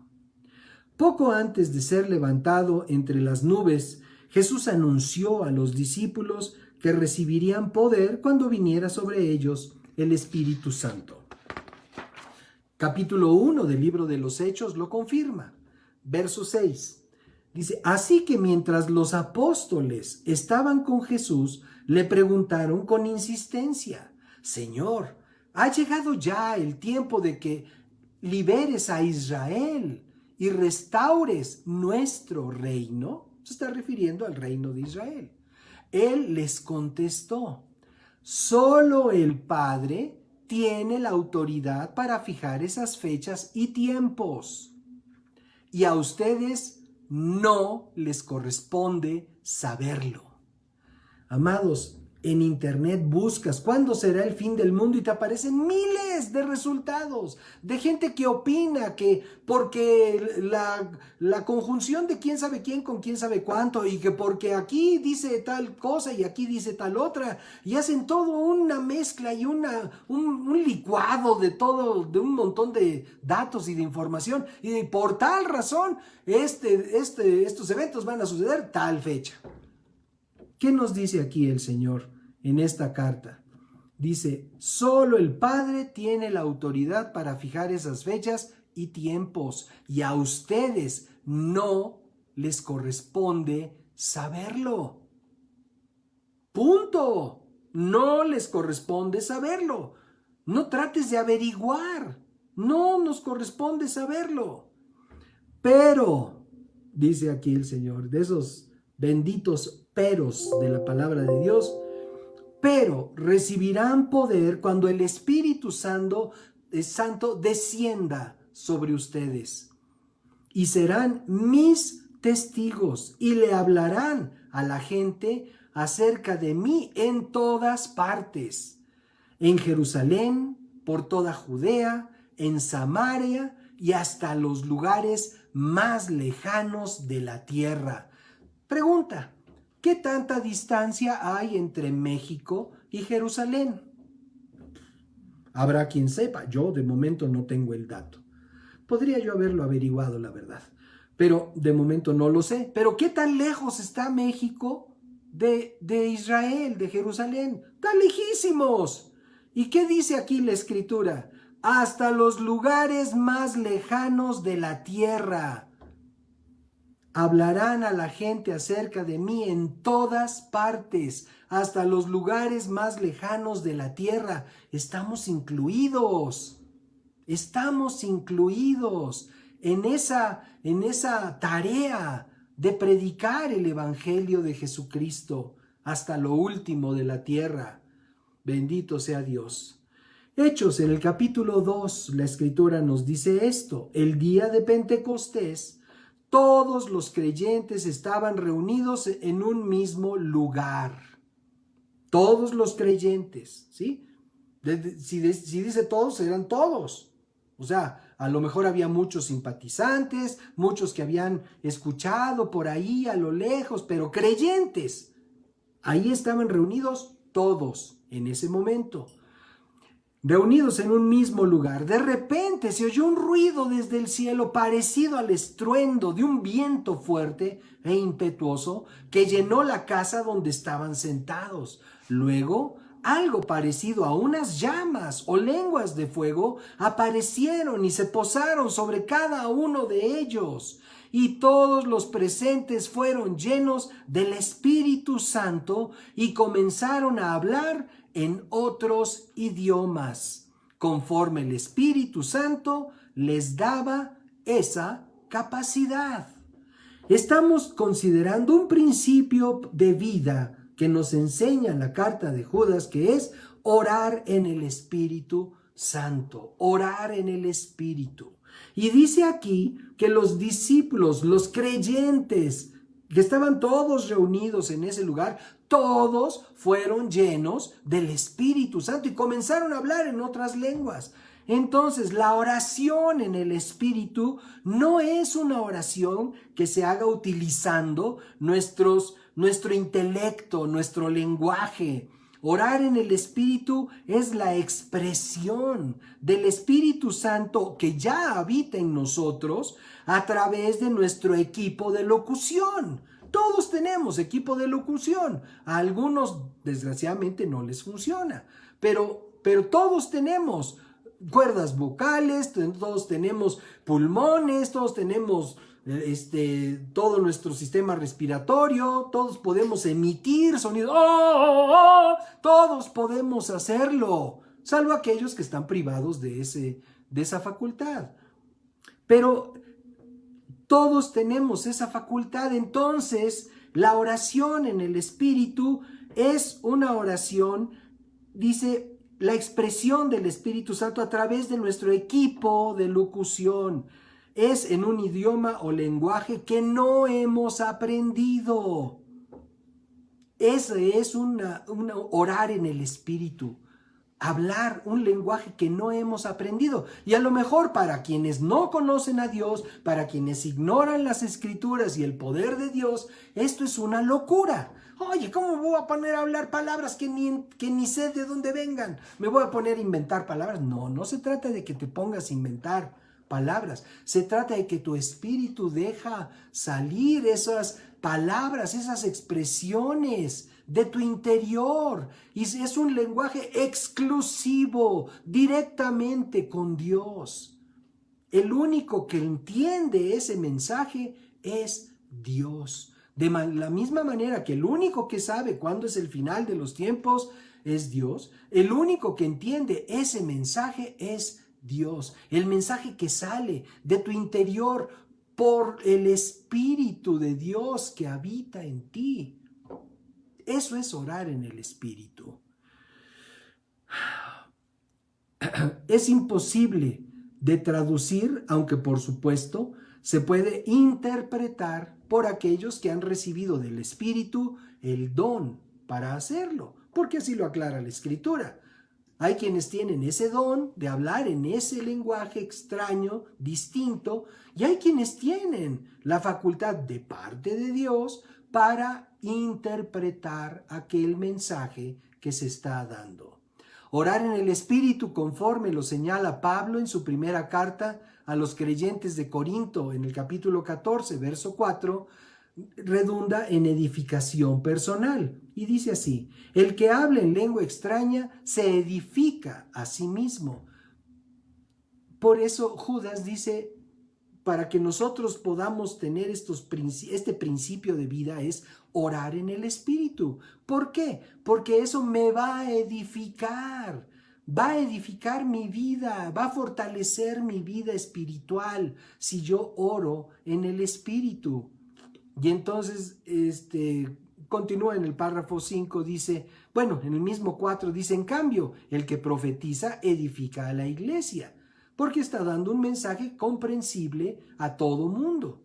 Poco antes de ser levantado entre las nubes, Jesús anunció a los discípulos que recibirían poder cuando viniera sobre ellos el Espíritu Santo. Capítulo 1 del libro de los Hechos lo confirma. Verso 6. Dice, así que mientras los apóstoles estaban con Jesús, le preguntaron con insistencia, Señor, ¿ha llegado ya el tiempo de que liberes a Israel y restaures nuestro reino? Se está refiriendo al reino de Israel. Él les contestó, solo el Padre tiene la autoridad para fijar esas fechas y tiempos, y a ustedes no les corresponde saberlo. Amados, en internet buscas cuándo será el fin del mundo y te aparecen miles de resultados de gente que opina que porque la conjunción de quién sabe quién con quién sabe cuánto, y que porque aquí dice tal cosa y aquí dice tal otra, y hacen todo una mezcla y un licuado de todo, de un montón de datos y de información, y por tal razón estos eventos van a suceder tal fecha. ¿Qué nos dice aquí el Señor en esta carta? Dice, solo el Padre tiene la autoridad para fijar esas fechas y tiempos, y a ustedes no les corresponde saberlo. Punto. No les corresponde saberlo. No trates de averiguar. No nos corresponde saberlo. Pero dice aquí el Señor, de esos benditos peros de la palabra de Dios, pero recibirán poder cuando el Espíritu Santo descienda sobre ustedes y serán mis testigos y le hablarán a la gente acerca de mí en todas partes, en Jerusalén, por toda Judea, en Samaria y hasta los lugares más lejanos de la tierra. Pregunta, ¿qué tanta distancia hay entre México y Jerusalén? Habrá quien sepa, yo de momento no tengo el dato. Podría yo haberlo averiguado, la verdad, pero de momento no lo sé. Pero ¿qué tan lejos está México de Israel, de Jerusalén? ¡Tan lejísimos! ¿Y qué dice aquí la Escritura? Hasta los lugares más lejanos de la tierra. Hablarán a la gente acerca de mí en todas partes, hasta los lugares más lejanos de la tierra. Estamos incluidos en esa tarea de predicar el Evangelio de Jesucristo hasta lo último de la tierra. Bendito sea Dios. Hechos, en el capítulo 2, la Escritura nos dice esto: el día de Pentecostés, todos los creyentes estaban reunidos en un mismo lugar. Todos los creyentes, ¿sí? Si dice todos, eran todos. O sea, a lo mejor había muchos simpatizantes, muchos que habían escuchado por ahí a lo lejos, pero creyentes. Ahí estaban reunidos todos en ese momento. Reunidos en un mismo lugar, de repente se oyó un ruido desde el cielo parecido al estruendo de un viento fuerte e impetuoso que llenó la casa donde estaban sentados. Luego, algo parecido a unas llamas o lenguas de fuego aparecieron y se posaron sobre cada uno de ellos. Y todos los presentes fueron llenos del Espíritu Santo y comenzaron a hablar en otros idiomas, conforme el Espíritu Santo les daba esa capacidad. Estamos considerando un principio de vida que nos enseña la carta de Judas, que es orar en el Espíritu Santo, orar en el Espíritu. Y dice aquí que los discípulos, los creyentes, que estaban todos reunidos en ese lugar, todos fueron llenos del Espíritu Santo y comenzaron a hablar en otras lenguas. Entonces, la oración en el Espíritu no es una oración que se haga utilizando nuestro intelecto, nuestro lenguaje. Orar en el Espíritu es la expresión del Espíritu Santo que ya habita en nosotros a través de nuestro equipo de locución. Todos tenemos equipo de locución. A algunos, desgraciadamente, no les funciona. Pero todos tenemos cuerdas vocales, todos tenemos pulmones, todos tenemos todo nuestro sistema respiratorio, todos podemos emitir sonidos, todos podemos hacerlo, salvo aquellos que están privados de esa facultad. Pero todos tenemos esa facultad. Entonces, la oración en el Espíritu es una oración, dice, la expresión del Espíritu Santo a través de nuestro equipo de locución. Es en un idioma o lenguaje que no hemos aprendido. Ese es orar en el Espíritu. Hablar un lenguaje que no hemos aprendido. Y a lo mejor para quienes no conocen a Dios, para quienes ignoran las Escrituras y el poder de Dios, esto es una locura. Oye, ¿cómo me voy a poner a hablar palabras que ni sé de dónde vengan? ¿Me voy a poner a inventar palabras? No se trata de que te pongas a inventar palabras. Se trata de que tu espíritu deja salir esas palabras, esas expresiones de tu interior. Y es un lenguaje exclusivo, directamente con Dios. El único que entiende ese mensaje es Dios. De la misma manera que el único que sabe cuándo es el final de los tiempos es Dios, el único que entiende ese mensaje es Dios. El mensaje que sale de tu interior por el Espíritu de Dios que habita en ti. Eso es orar en el Espíritu. Es imposible de traducir, aunque por supuesto se puede interpretar por aquellos que han recibido del Espíritu el don para hacerlo, porque así lo aclara la Escritura. Hay quienes tienen ese don de hablar en ese lenguaje extraño, distinto, y hay quienes tienen la facultad de parte de Dios para interpretar aquel mensaje que se está dando. Orar en el Espíritu, conforme lo señala Pablo en su primera carta a los creyentes de Corinto, en el capítulo 14, verso 4, redunda en edificación personal. Y dice así: el que habla en lengua extraña se edifica a sí mismo. Por eso Judas dice, para que nosotros podamos tener este principio de vida es orar en el Espíritu. ¿Por qué? Porque eso me va a edificar mi vida, va a fortalecer mi vida espiritual si yo oro en el Espíritu. Y entonces, continúa en el párrafo 5, dice, bueno, en el mismo 4 dice, en cambio, el que profetiza edifica a la iglesia, porque está dando un mensaje comprensible a todo mundo.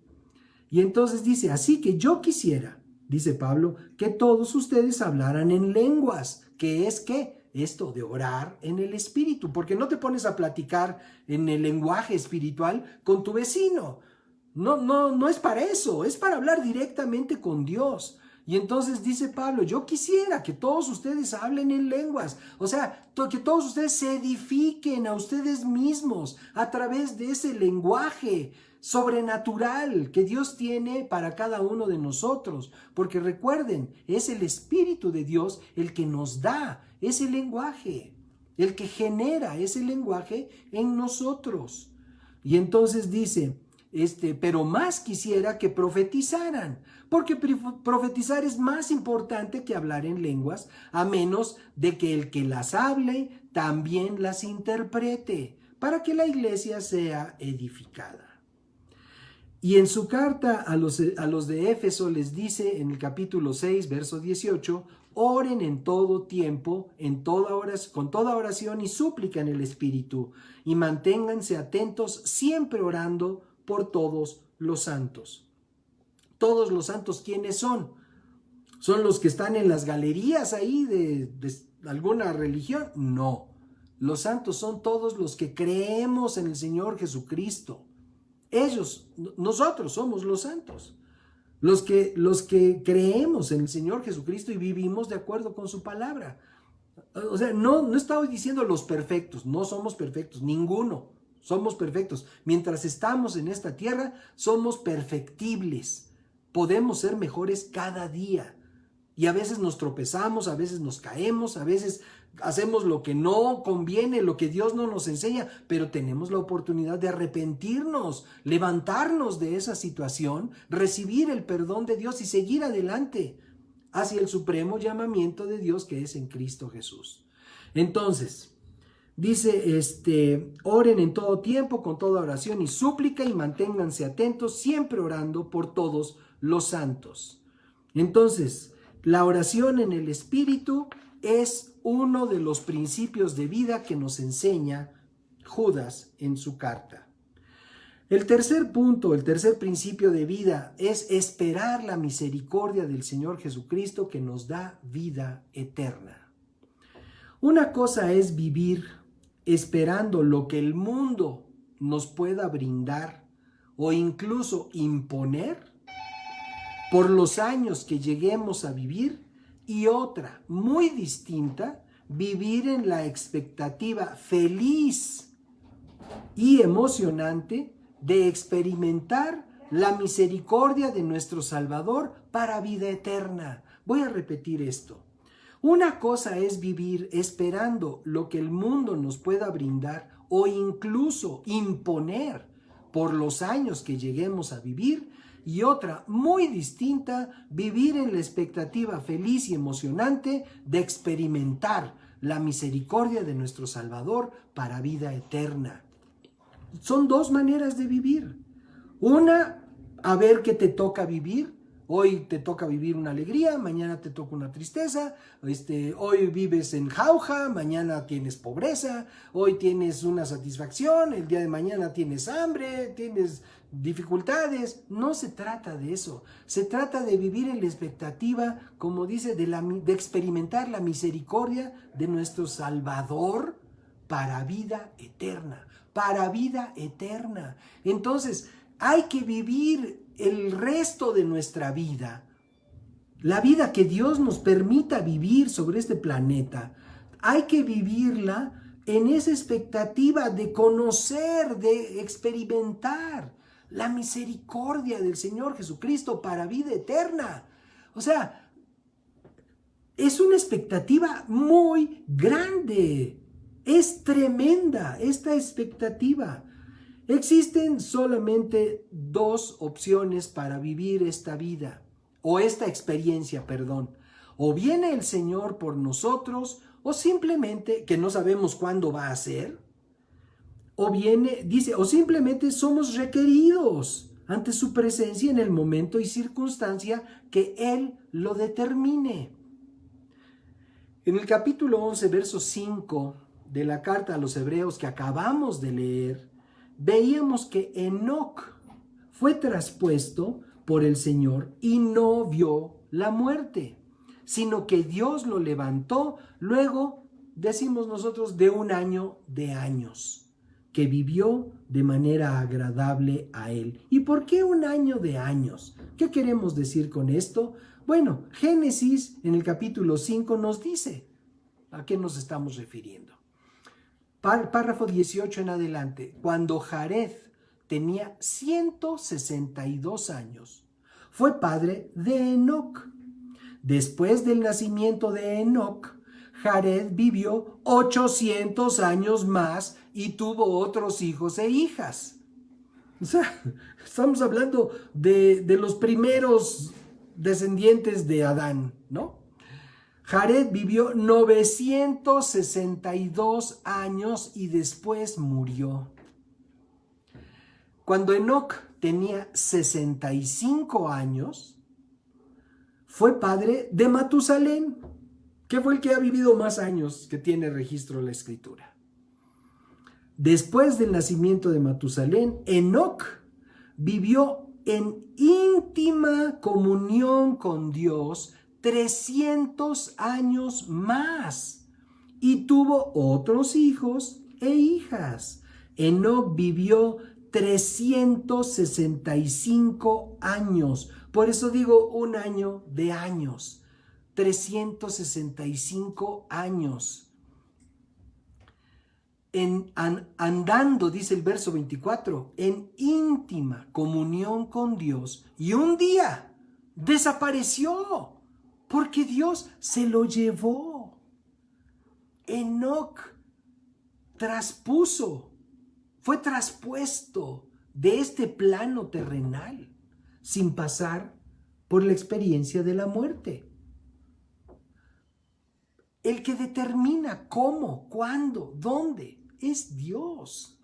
Y entonces dice, así que yo quisiera, dice Pablo, que todos ustedes hablaran en lenguas, que es que esto de orar en el Espíritu, porque no te pones a platicar en el lenguaje espiritual con tu vecino. No es para eso, es para hablar directamente con Dios. Y entonces dice Pablo, yo quisiera que todos ustedes hablen en lenguas, o sea, que todos ustedes se edifiquen a ustedes mismos a través de ese lenguaje sobrenatural que Dios tiene para cada uno de nosotros. Porque recuerden, es el Espíritu de Dios el que nos da ese lenguaje, el que genera ese lenguaje en nosotros. Y entonces dice, pero más quisiera que profetizaran, porque profetizar es más importante que hablar en lenguas, a menos de que el que las hable también las interprete, para que la iglesia sea edificada. Y en su carta a los de Éfeso les dice en el capítulo 6, verso 18, oren en todo tiempo, con toda oración y súplica en el Espíritu, y manténganse atentos siempre orando por todos los santos. ¿Todos los santos quiénes son? ¿Son los que están en las galerías ahí de alguna religión? No. Los santos son todos los que creemos en el Señor Jesucristo. Nosotros somos los santos. Los que creemos en el Señor Jesucristo y vivimos de acuerdo con su palabra. O sea, no estoy diciendo los perfectos, no somos perfectos, ninguno. Somos perfectos. Mientras estamos en esta tierra, somos perfectibles. Podemos ser mejores cada día. Y a veces nos tropezamos, a veces nos caemos, a veces hacemos lo que no conviene, lo que Dios no nos enseña, pero tenemos la oportunidad de arrepentirnos, levantarnos de esa situación, recibir el perdón de Dios y seguir adelante hacia el supremo llamamiento de Dios que es en Cristo Jesús. Entonces, dice, oren en todo tiempo, con toda oración y súplica, y manténganse atentos, siempre orando por todos los santos. Entonces, la oración en el Espíritu es uno de los principios de vida que nos enseña Judas en su carta. El tercer punto, el tercer principio de vida es esperar la misericordia del Señor Jesucristo que nos da vida eterna. Una cosa es vivir esperando lo que el mundo nos pueda brindar o incluso imponer por los años que lleguemos a vivir, y otra muy distinta, vivir en la expectativa feliz y emocionante de experimentar la misericordia de nuestro Salvador para vida eterna. Voy a repetir esto. Una cosa es vivir esperando lo que el mundo nos pueda brindar o incluso imponer por los años que lleguemos a vivir, y otra muy distinta, vivir en la expectativa feliz y emocionante de experimentar la misericordia de nuestro Salvador para vida eterna. Son dos maneras de vivir. Una, a ver qué te toca vivir. Hoy te toca vivir una alegría, mañana te toca una tristeza, hoy vives en jauja, mañana tienes pobreza, hoy tienes una satisfacción, el día de mañana tienes hambre, tienes dificultades. No se trata de eso, se trata de vivir en la expectativa, como dice, de experimentar la misericordia de nuestro Salvador para vida eterna, para vida eterna. Entonces, hay que vivir el resto de nuestra vida, la vida que Dios nos permita vivir sobre este planeta, hay que vivirla en esa expectativa de conocer, de experimentar la misericordia del Señor Jesucristo para vida eterna. O sea, es una expectativa muy grande, es tremenda esta expectativa. Existen solamente dos opciones para vivir esta vida, o esta experiencia, perdón. O viene el Señor por nosotros, o simplemente, que no sabemos cuándo va a ser, o simplemente somos requeridos ante su presencia en el momento y circunstancia que Él lo determine. En el capítulo 11, verso 5 de la carta a los Hebreos que acabamos de leer, veíamos que Enoc fue traspuesto por el Señor y no vio la muerte, sino que Dios lo levantó luego, decimos nosotros, de un año de años, que vivió de manera agradable a Él. ¿Y por qué un año de años? ¿Qué queremos decir con esto? Bueno, Génesis en el capítulo 5 nos dice a qué nos estamos refiriendo. Párrafo 18 en adelante. Cuando Jared tenía 162 años, fue padre de Enoc. Después del nacimiento de Enoc, Jared vivió 800 años más y tuvo otros hijos e hijas. O sea, estamos hablando de los primeros descendientes de Adán, ¿no? Jared vivió 962 años y después murió. Cuando Enoc tenía 65 años, fue padre de Matusalén, que fue el que ha vivido más años que tiene registro la Escritura. Después del nacimiento de Matusalén, Enoc vivió en íntima comunión con Dios 300 años más y tuvo otros hijos e hijas. Enoc vivió 365 años. Por eso digo un año de años. 365 años. Andando, dice el verso 24, en íntima comunión con Dios, y un día desapareció porque Dios se lo llevó. Enoc fue traspuesto de este plano terrenal sin pasar por la experiencia de la muerte. El que determina cómo, cuándo, dónde es Dios.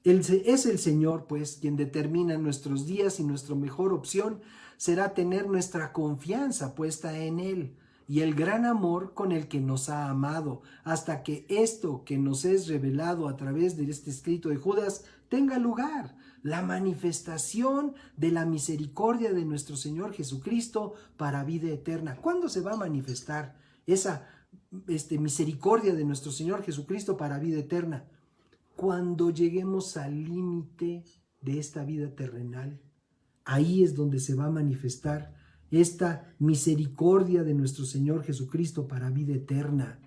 Es el Señor, pues, quien determina nuestros días y nuestra mejor opción será tener nuestra confianza puesta en Él y el gran amor con el que nos ha amado, hasta que esto que nos es revelado a través de este escrito de Judas tenga lugar, la manifestación de la misericordia de nuestro Señor Jesucristo para vida eterna. ¿Cuándo se va a manifestar esa misericordia de nuestro Señor Jesucristo para vida eterna? Cuando lleguemos al límite de esta vida terrenal. Ahí es donde se va a manifestar esta misericordia de nuestro Señor Jesucristo para vida eterna.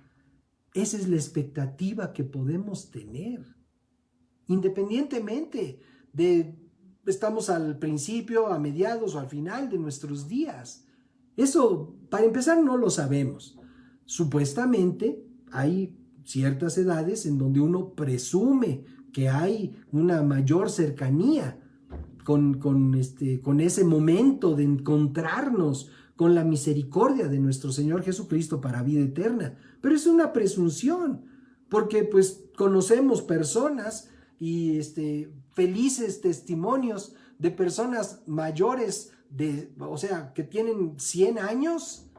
Esa es la expectativa que podemos tener, independientemente de estamos al principio, a mediados o al final de nuestros días. Eso, para empezar, no lo sabemos. Supuestamente hay ciertas edades en donde uno presume que hay una mayor cercanía con ese momento de encontrarnos con la misericordia de nuestro Señor Jesucristo para vida eterna. Pero es una presunción, porque pues conocemos personas y felices testimonios de personas mayores, o sea, que tienen 100 años,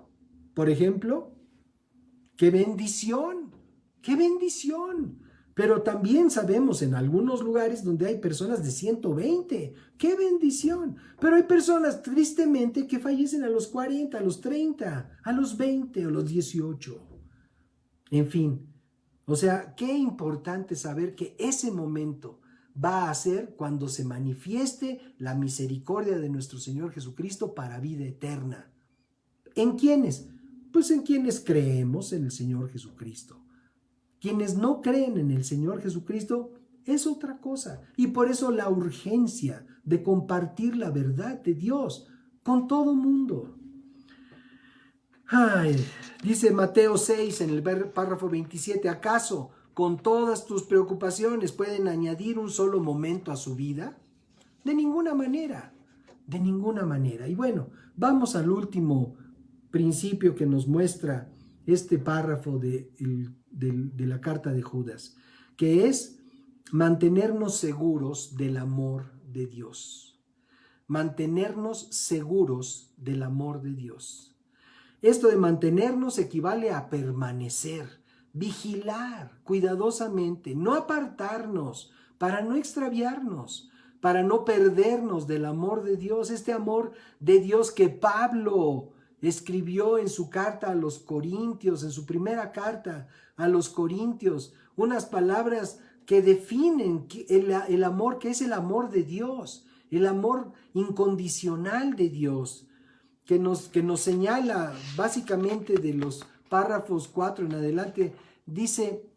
por ejemplo. ¡Qué bendición! ¡Qué bendición! Pero también sabemos en algunos lugares donde hay personas de 120. ¡Qué bendición! Pero hay personas, tristemente, que fallecen a los 40, a los 30, a los 20, a los 18. En fin, o sea, qué importante saber que ese momento va a ser cuando se manifieste la misericordia de nuestro Señor Jesucristo para vida eterna. ¿En quiénes? Pues en quienes creemos en el Señor Jesucristo. Quienes no creen en el Señor Jesucristo es otra cosa. Y por eso la urgencia de compartir la verdad de Dios con todo mundo. Dice Mateo 6 en el párrafo 27, ¿acaso con todas tus preocupaciones pueden añadir un solo momento a su vida? De ninguna manera, de ninguna manera. Y bueno, vamos al último principio que nos muestra este párrafo de la carta de Judas, que es mantenernos seguros del amor de Dios. Mantenernos seguros del amor de Dios. Esto de mantenernos equivale a permanecer, vigilar cuidadosamente, no apartarnos para no extraviarnos, para no perdernos del amor de Dios, este amor de Dios que Pablo escribió en su carta a los Corintios, en su primera carta a los Corintios, unas palabras que definen el amor, que es el amor de Dios, el amor incondicional de Dios, que nos señala básicamente de los párrafos 4 en adelante. Dice: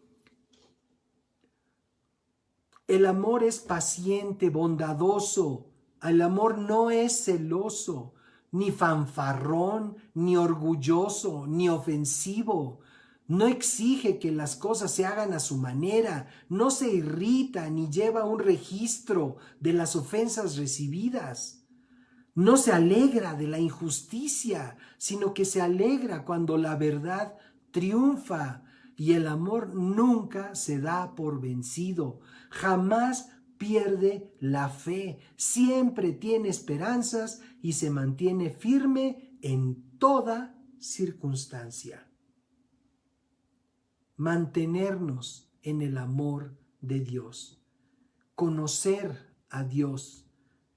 el amor es paciente, bondadoso, el amor no es celoso, ni fanfarrón, ni orgulloso, ni ofensivo. No exige que las cosas se hagan a su manera, no se irrita ni lleva un registro de las ofensas recibidas. No se alegra de la injusticia, sino que se alegra cuando la verdad triunfa. Y el amor nunca se da por vencido, jamás pierde la fe, siempre tiene esperanzas y se mantiene firme en toda circunstancia. Mantenernos en el amor de Dios. Conocer a Dios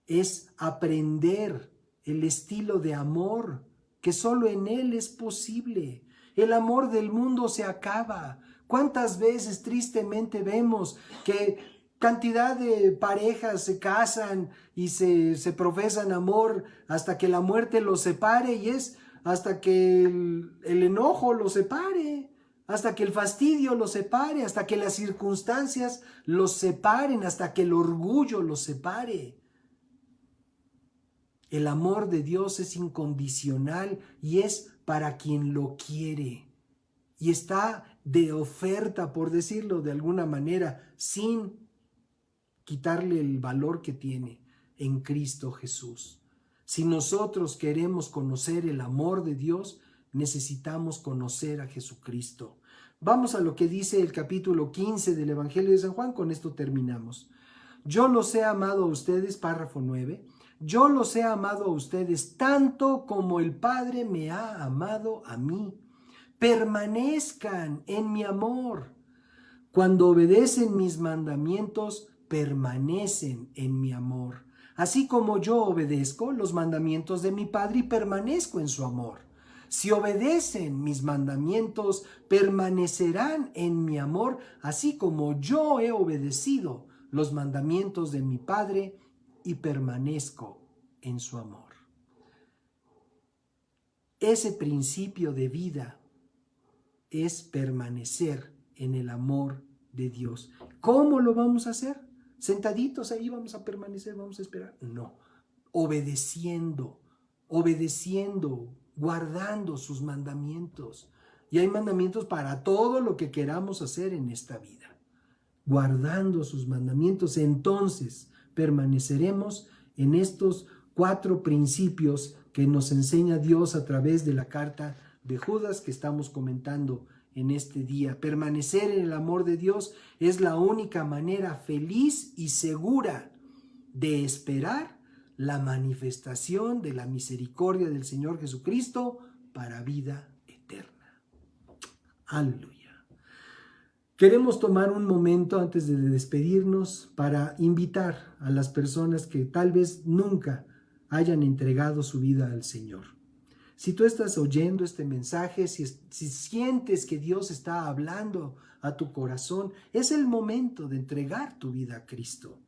es aprender el estilo de amor que solo en Él es posible. El amor del mundo se acaba. ¿Cuántas veces tristemente vemos que cantidad de parejas se casan y se profesan amor hasta que la muerte los separe, y es hasta que el enojo los separe, hasta que el fastidio los separe, hasta que las circunstancias los separen, hasta que el orgullo los separe? El amor de Dios es incondicional y es para quien lo quiere. Y está de oferta, por decirlo de alguna manera, sin quitarle el valor que tiene en Cristo Jesús. Si nosotros queremos conocer el amor de Dios, necesitamos conocer a Jesucristo. Vamos a lo que dice el capítulo 15 del Evangelio de San Juan. Con esto terminamos. Yo los he amado a ustedes, párrafo 9. Yo los he amado a ustedes tanto como el Padre me ha amado a mí. Permanezcan en mi amor. Cuando obedecen mis mandamientos, permanecen en mi amor. Así como yo obedezco los mandamientos de mi Padre y permanezco en su amor. Si obedecen mis mandamientos, permanecerán en mi amor, así como yo he obedecido los mandamientos de mi Padre y permanezco en su amor. Ese principio de vida es permanecer en el amor de Dios. ¿Cómo lo vamos a hacer? ¿Sentaditos ahí vamos a permanecer, vamos a esperar? No, obedeciendo, guardando sus mandamientos. Y hay mandamientos para todo lo que queramos hacer en esta vida. Guardando sus mandamientos, entonces permaneceremos en estos 4 principios que nos enseña Dios a través de la carta de Judas que estamos comentando en este día. Permanecer en el amor de Dios es la única manera feliz y segura de esperar la manifestación de la misericordia del Señor Jesucristo para vida eterna. Aleluya. Queremos tomar un momento antes de despedirnos para invitar a las personas que tal vez nunca hayan entregado su vida al Señor. Si tú estás oyendo este mensaje, si sientes que Dios está hablando a tu corazón, es el momento de entregar tu vida a Cristo.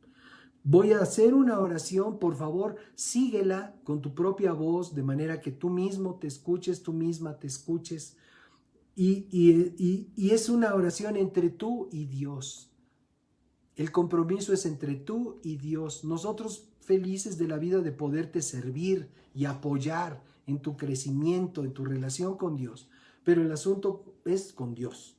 Voy a hacer una oración, por favor, síguela con tu propia voz, de manera que tú mismo te escuches, tú misma te escuches. Y es una oración entre tú y Dios. El compromiso es entre tú y Dios. Nosotros felices de la vida de poderte servir y apoyar en tu crecimiento, en tu relación con Dios. Pero el asunto es con Dios.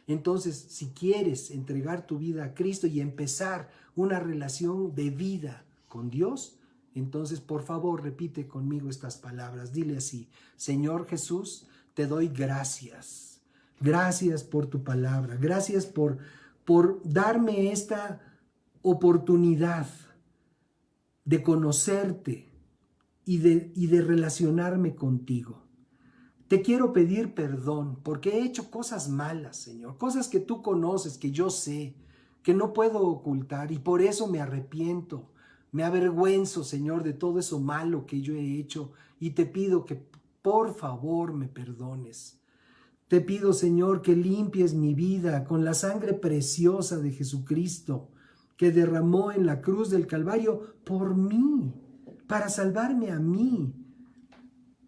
Entonces, si quieres entregar tu vida a Cristo y empezar una relación de vida con Dios, entonces por favor repite conmigo estas palabras. Dile así: Señor Jesús, te doy gracias. Gracias por tu palabra. Gracias por darme esta oportunidad de conocerte y de relacionarme contigo. Te quiero pedir perdón porque he hecho cosas malas, Señor, cosas que tú conoces, que yo sé, que no puedo ocultar, y por eso me arrepiento, me avergüenzo, Señor, de todo eso malo que yo he hecho, y te pido que por favor me perdones. Te pido, Señor, que limpies mi vida con la sangre preciosa de Jesucristo, que derramó en la cruz del Calvario por mí, para salvarme a mí.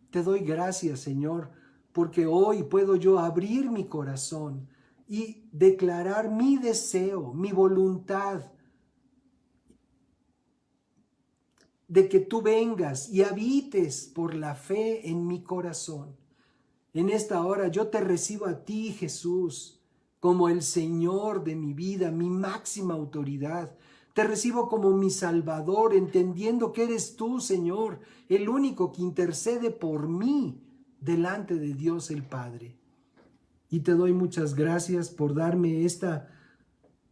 Te doy gracias, Señor, porque hoy puedo yo abrir mi corazón y declarar mi deseo, mi voluntad de que tú vengas y habites por la fe en mi corazón. En esta hora yo te recibo a ti, Jesús, como el Señor de mi vida, mi máxima autoridad. Te recibo como mi Salvador, entendiendo que eres tú, Señor, el único que intercede por mí delante de Dios el Padre. Y te doy muchas gracias por darme esta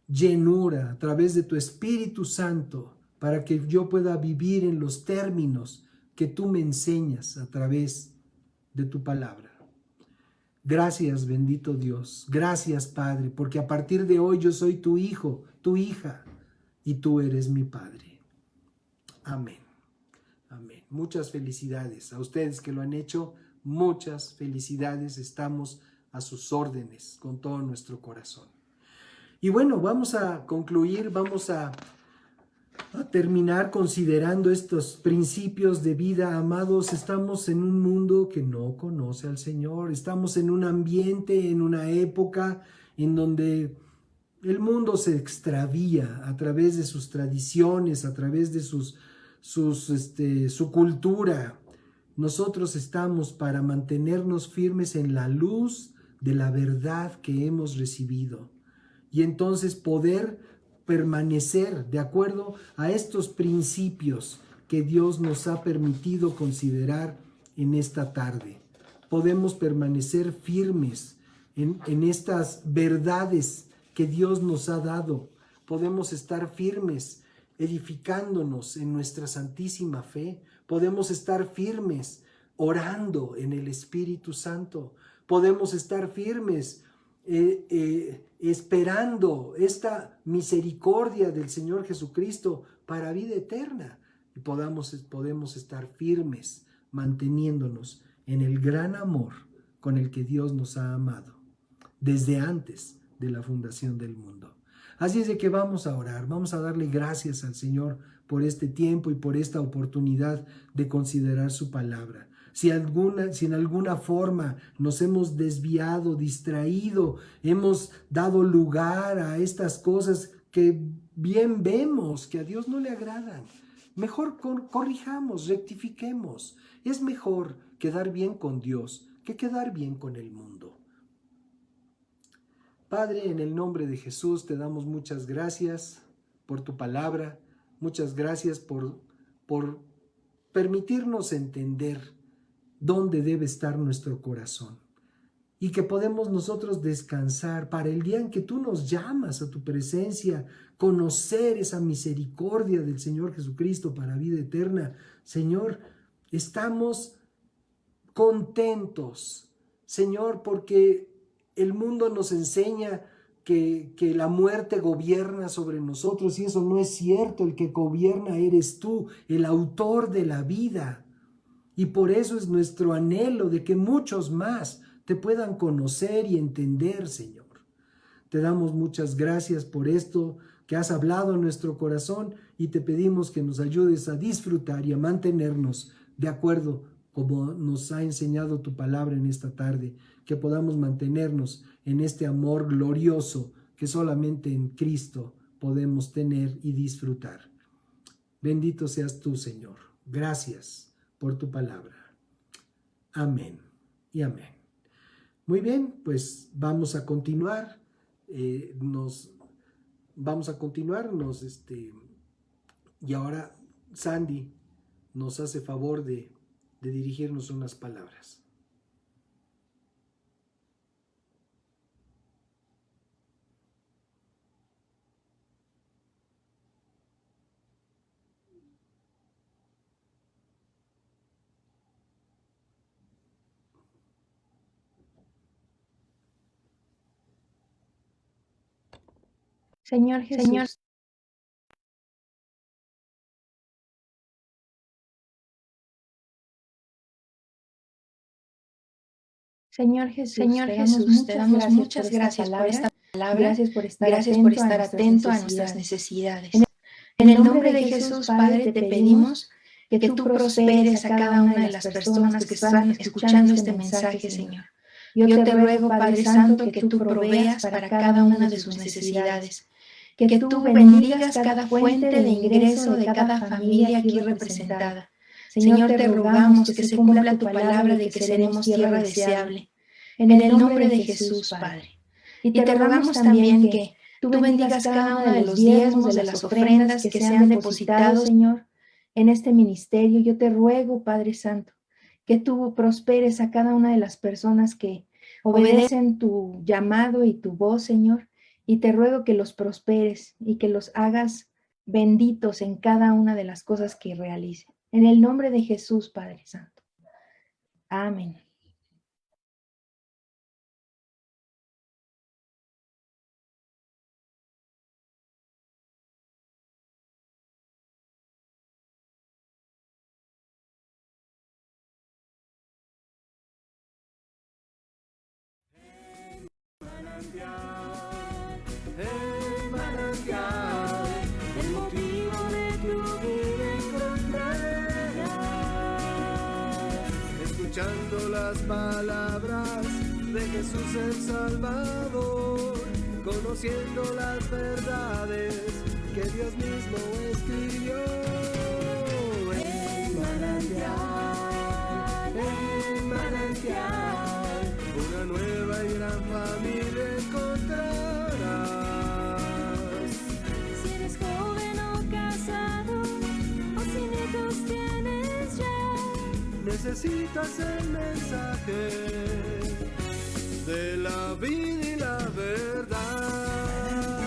llenura a través de tu Espíritu Santo, para que yo pueda vivir en los términos que tú me enseñas a través de tu palabra. Gracias, bendito Dios. Gracias, Padre, porque a partir de hoy yo soy tu hijo, tu hija, y tú eres mi Padre. Amén. Amén. Muchas felicidades a ustedes que lo han hecho. Muchas felicidades. Estamos a sus órdenes con todo nuestro corazón. Y bueno, vamos a concluir, vamos a terminar considerando estos principios de vida. Amados, estamos en un mundo que no conoce al Señor. Estamos en un ambiente, en una época en donde el mundo se extravía a través de sus tradiciones, a través de su cultura. Nosotros estamos para mantenernos firmes en la luz de la verdad que hemos recibido, y entonces poder permanecer de acuerdo a estos principios que Dios nos ha permitido considerar en esta tarde. Podemos permanecer firmes en estas verdades que Dios nos ha dado. Podemos estar firmes edificándonos en nuestra santísima fe. Podemos estar firmes orando en el Espíritu Santo. Podemos estar firmes esperando esta misericordia del Señor Jesucristo para vida eterna. Y podemos estar firmes manteniéndonos en el gran amor con el que Dios nos ha amado desde antes de la fundación del mundo. Así es de que vamos a orar, vamos a darle gracias al Señor por este tiempo y por esta oportunidad de considerar su palabra. Si en alguna forma nos hemos desviado, distraído, hemos dado lugar a estas cosas que bien vemos que a Dios no le agradan, mejor corrijamos, rectifiquemos. Es mejor quedar bien con Dios que quedar bien con el mundo. Padre, en el nombre de Jesús te damos muchas gracias por tu palabra, muchas gracias por permitirnos entender dónde debe estar nuestro corazón. y que podemos nosotros descansar para el día en que tú nos llamas a tu presencia, conocer esa misericordia del Señor Jesucristo para vida eterna. Señor, estamos contentos, Señor, porque el mundo nos enseña que la muerte gobierna sobre nosotros, y eso no es cierto. El que gobierna eres tú, el autor de la vida. Y por eso es nuestro anhelo de que muchos más te puedan conocer y entender, Señor. Te damos muchas gracias por esto que has hablado en nuestro corazón, y te pedimos que nos ayudes a disfrutar y a mantenernos de acuerdo como nos ha enseñado tu palabra en esta tarde, que podamos mantenernos en este amor glorioso que solamente en Cristo podemos tener y disfrutar. Bendito seas tú, Señor. Gracias por tu palabra. Amén y amén. Muy bien, pues vamos a continuar. Y ahora Sandy nos hace favor de dirigirnos unas palabras. Señor Jesús, Señor Jesús, te damos muchas gracias por esta palabra. Gracias por estar atento a nuestras necesidades. En el nombre de Jesús, Padre, te pedimos que tú prosperes a cada una de las personas que están escuchando este mensaje, Señor. Yo te ruego, Padre Santo, que tú proveas para cada una de sus necesidades. Que tú bendigas cada fuente de ingreso de cada familia aquí representada. Señor, te rogamos que se cumpla tu palabra de que seremos tierra deseable. En el nombre de Jesús, Padre. Y te rogamos también que tú bendigas cada uno de los diezmos, de las ofrendas que se han depositado, Señor, en este ministerio. Yo te ruego, Padre Santo, que tú prosperes a cada una de las personas que obedecen tu llamado y tu voz, Señor. Y te ruego que los prosperes y que los hagas benditos en cada una de las cosas que realicen. En el nombre de Jesús, Padre Santo. Amén. El manantial, el motivo de tu vida encontrarás, escuchando las palabras de Jesús el Salvador, conociendo las verdades que Dios mismo escribió. El manantial, una nueva y gran familia encontrarás. Si eres joven o casado, o si nietos tienes ya, Necesitas el mensaje de la vida y la verdad.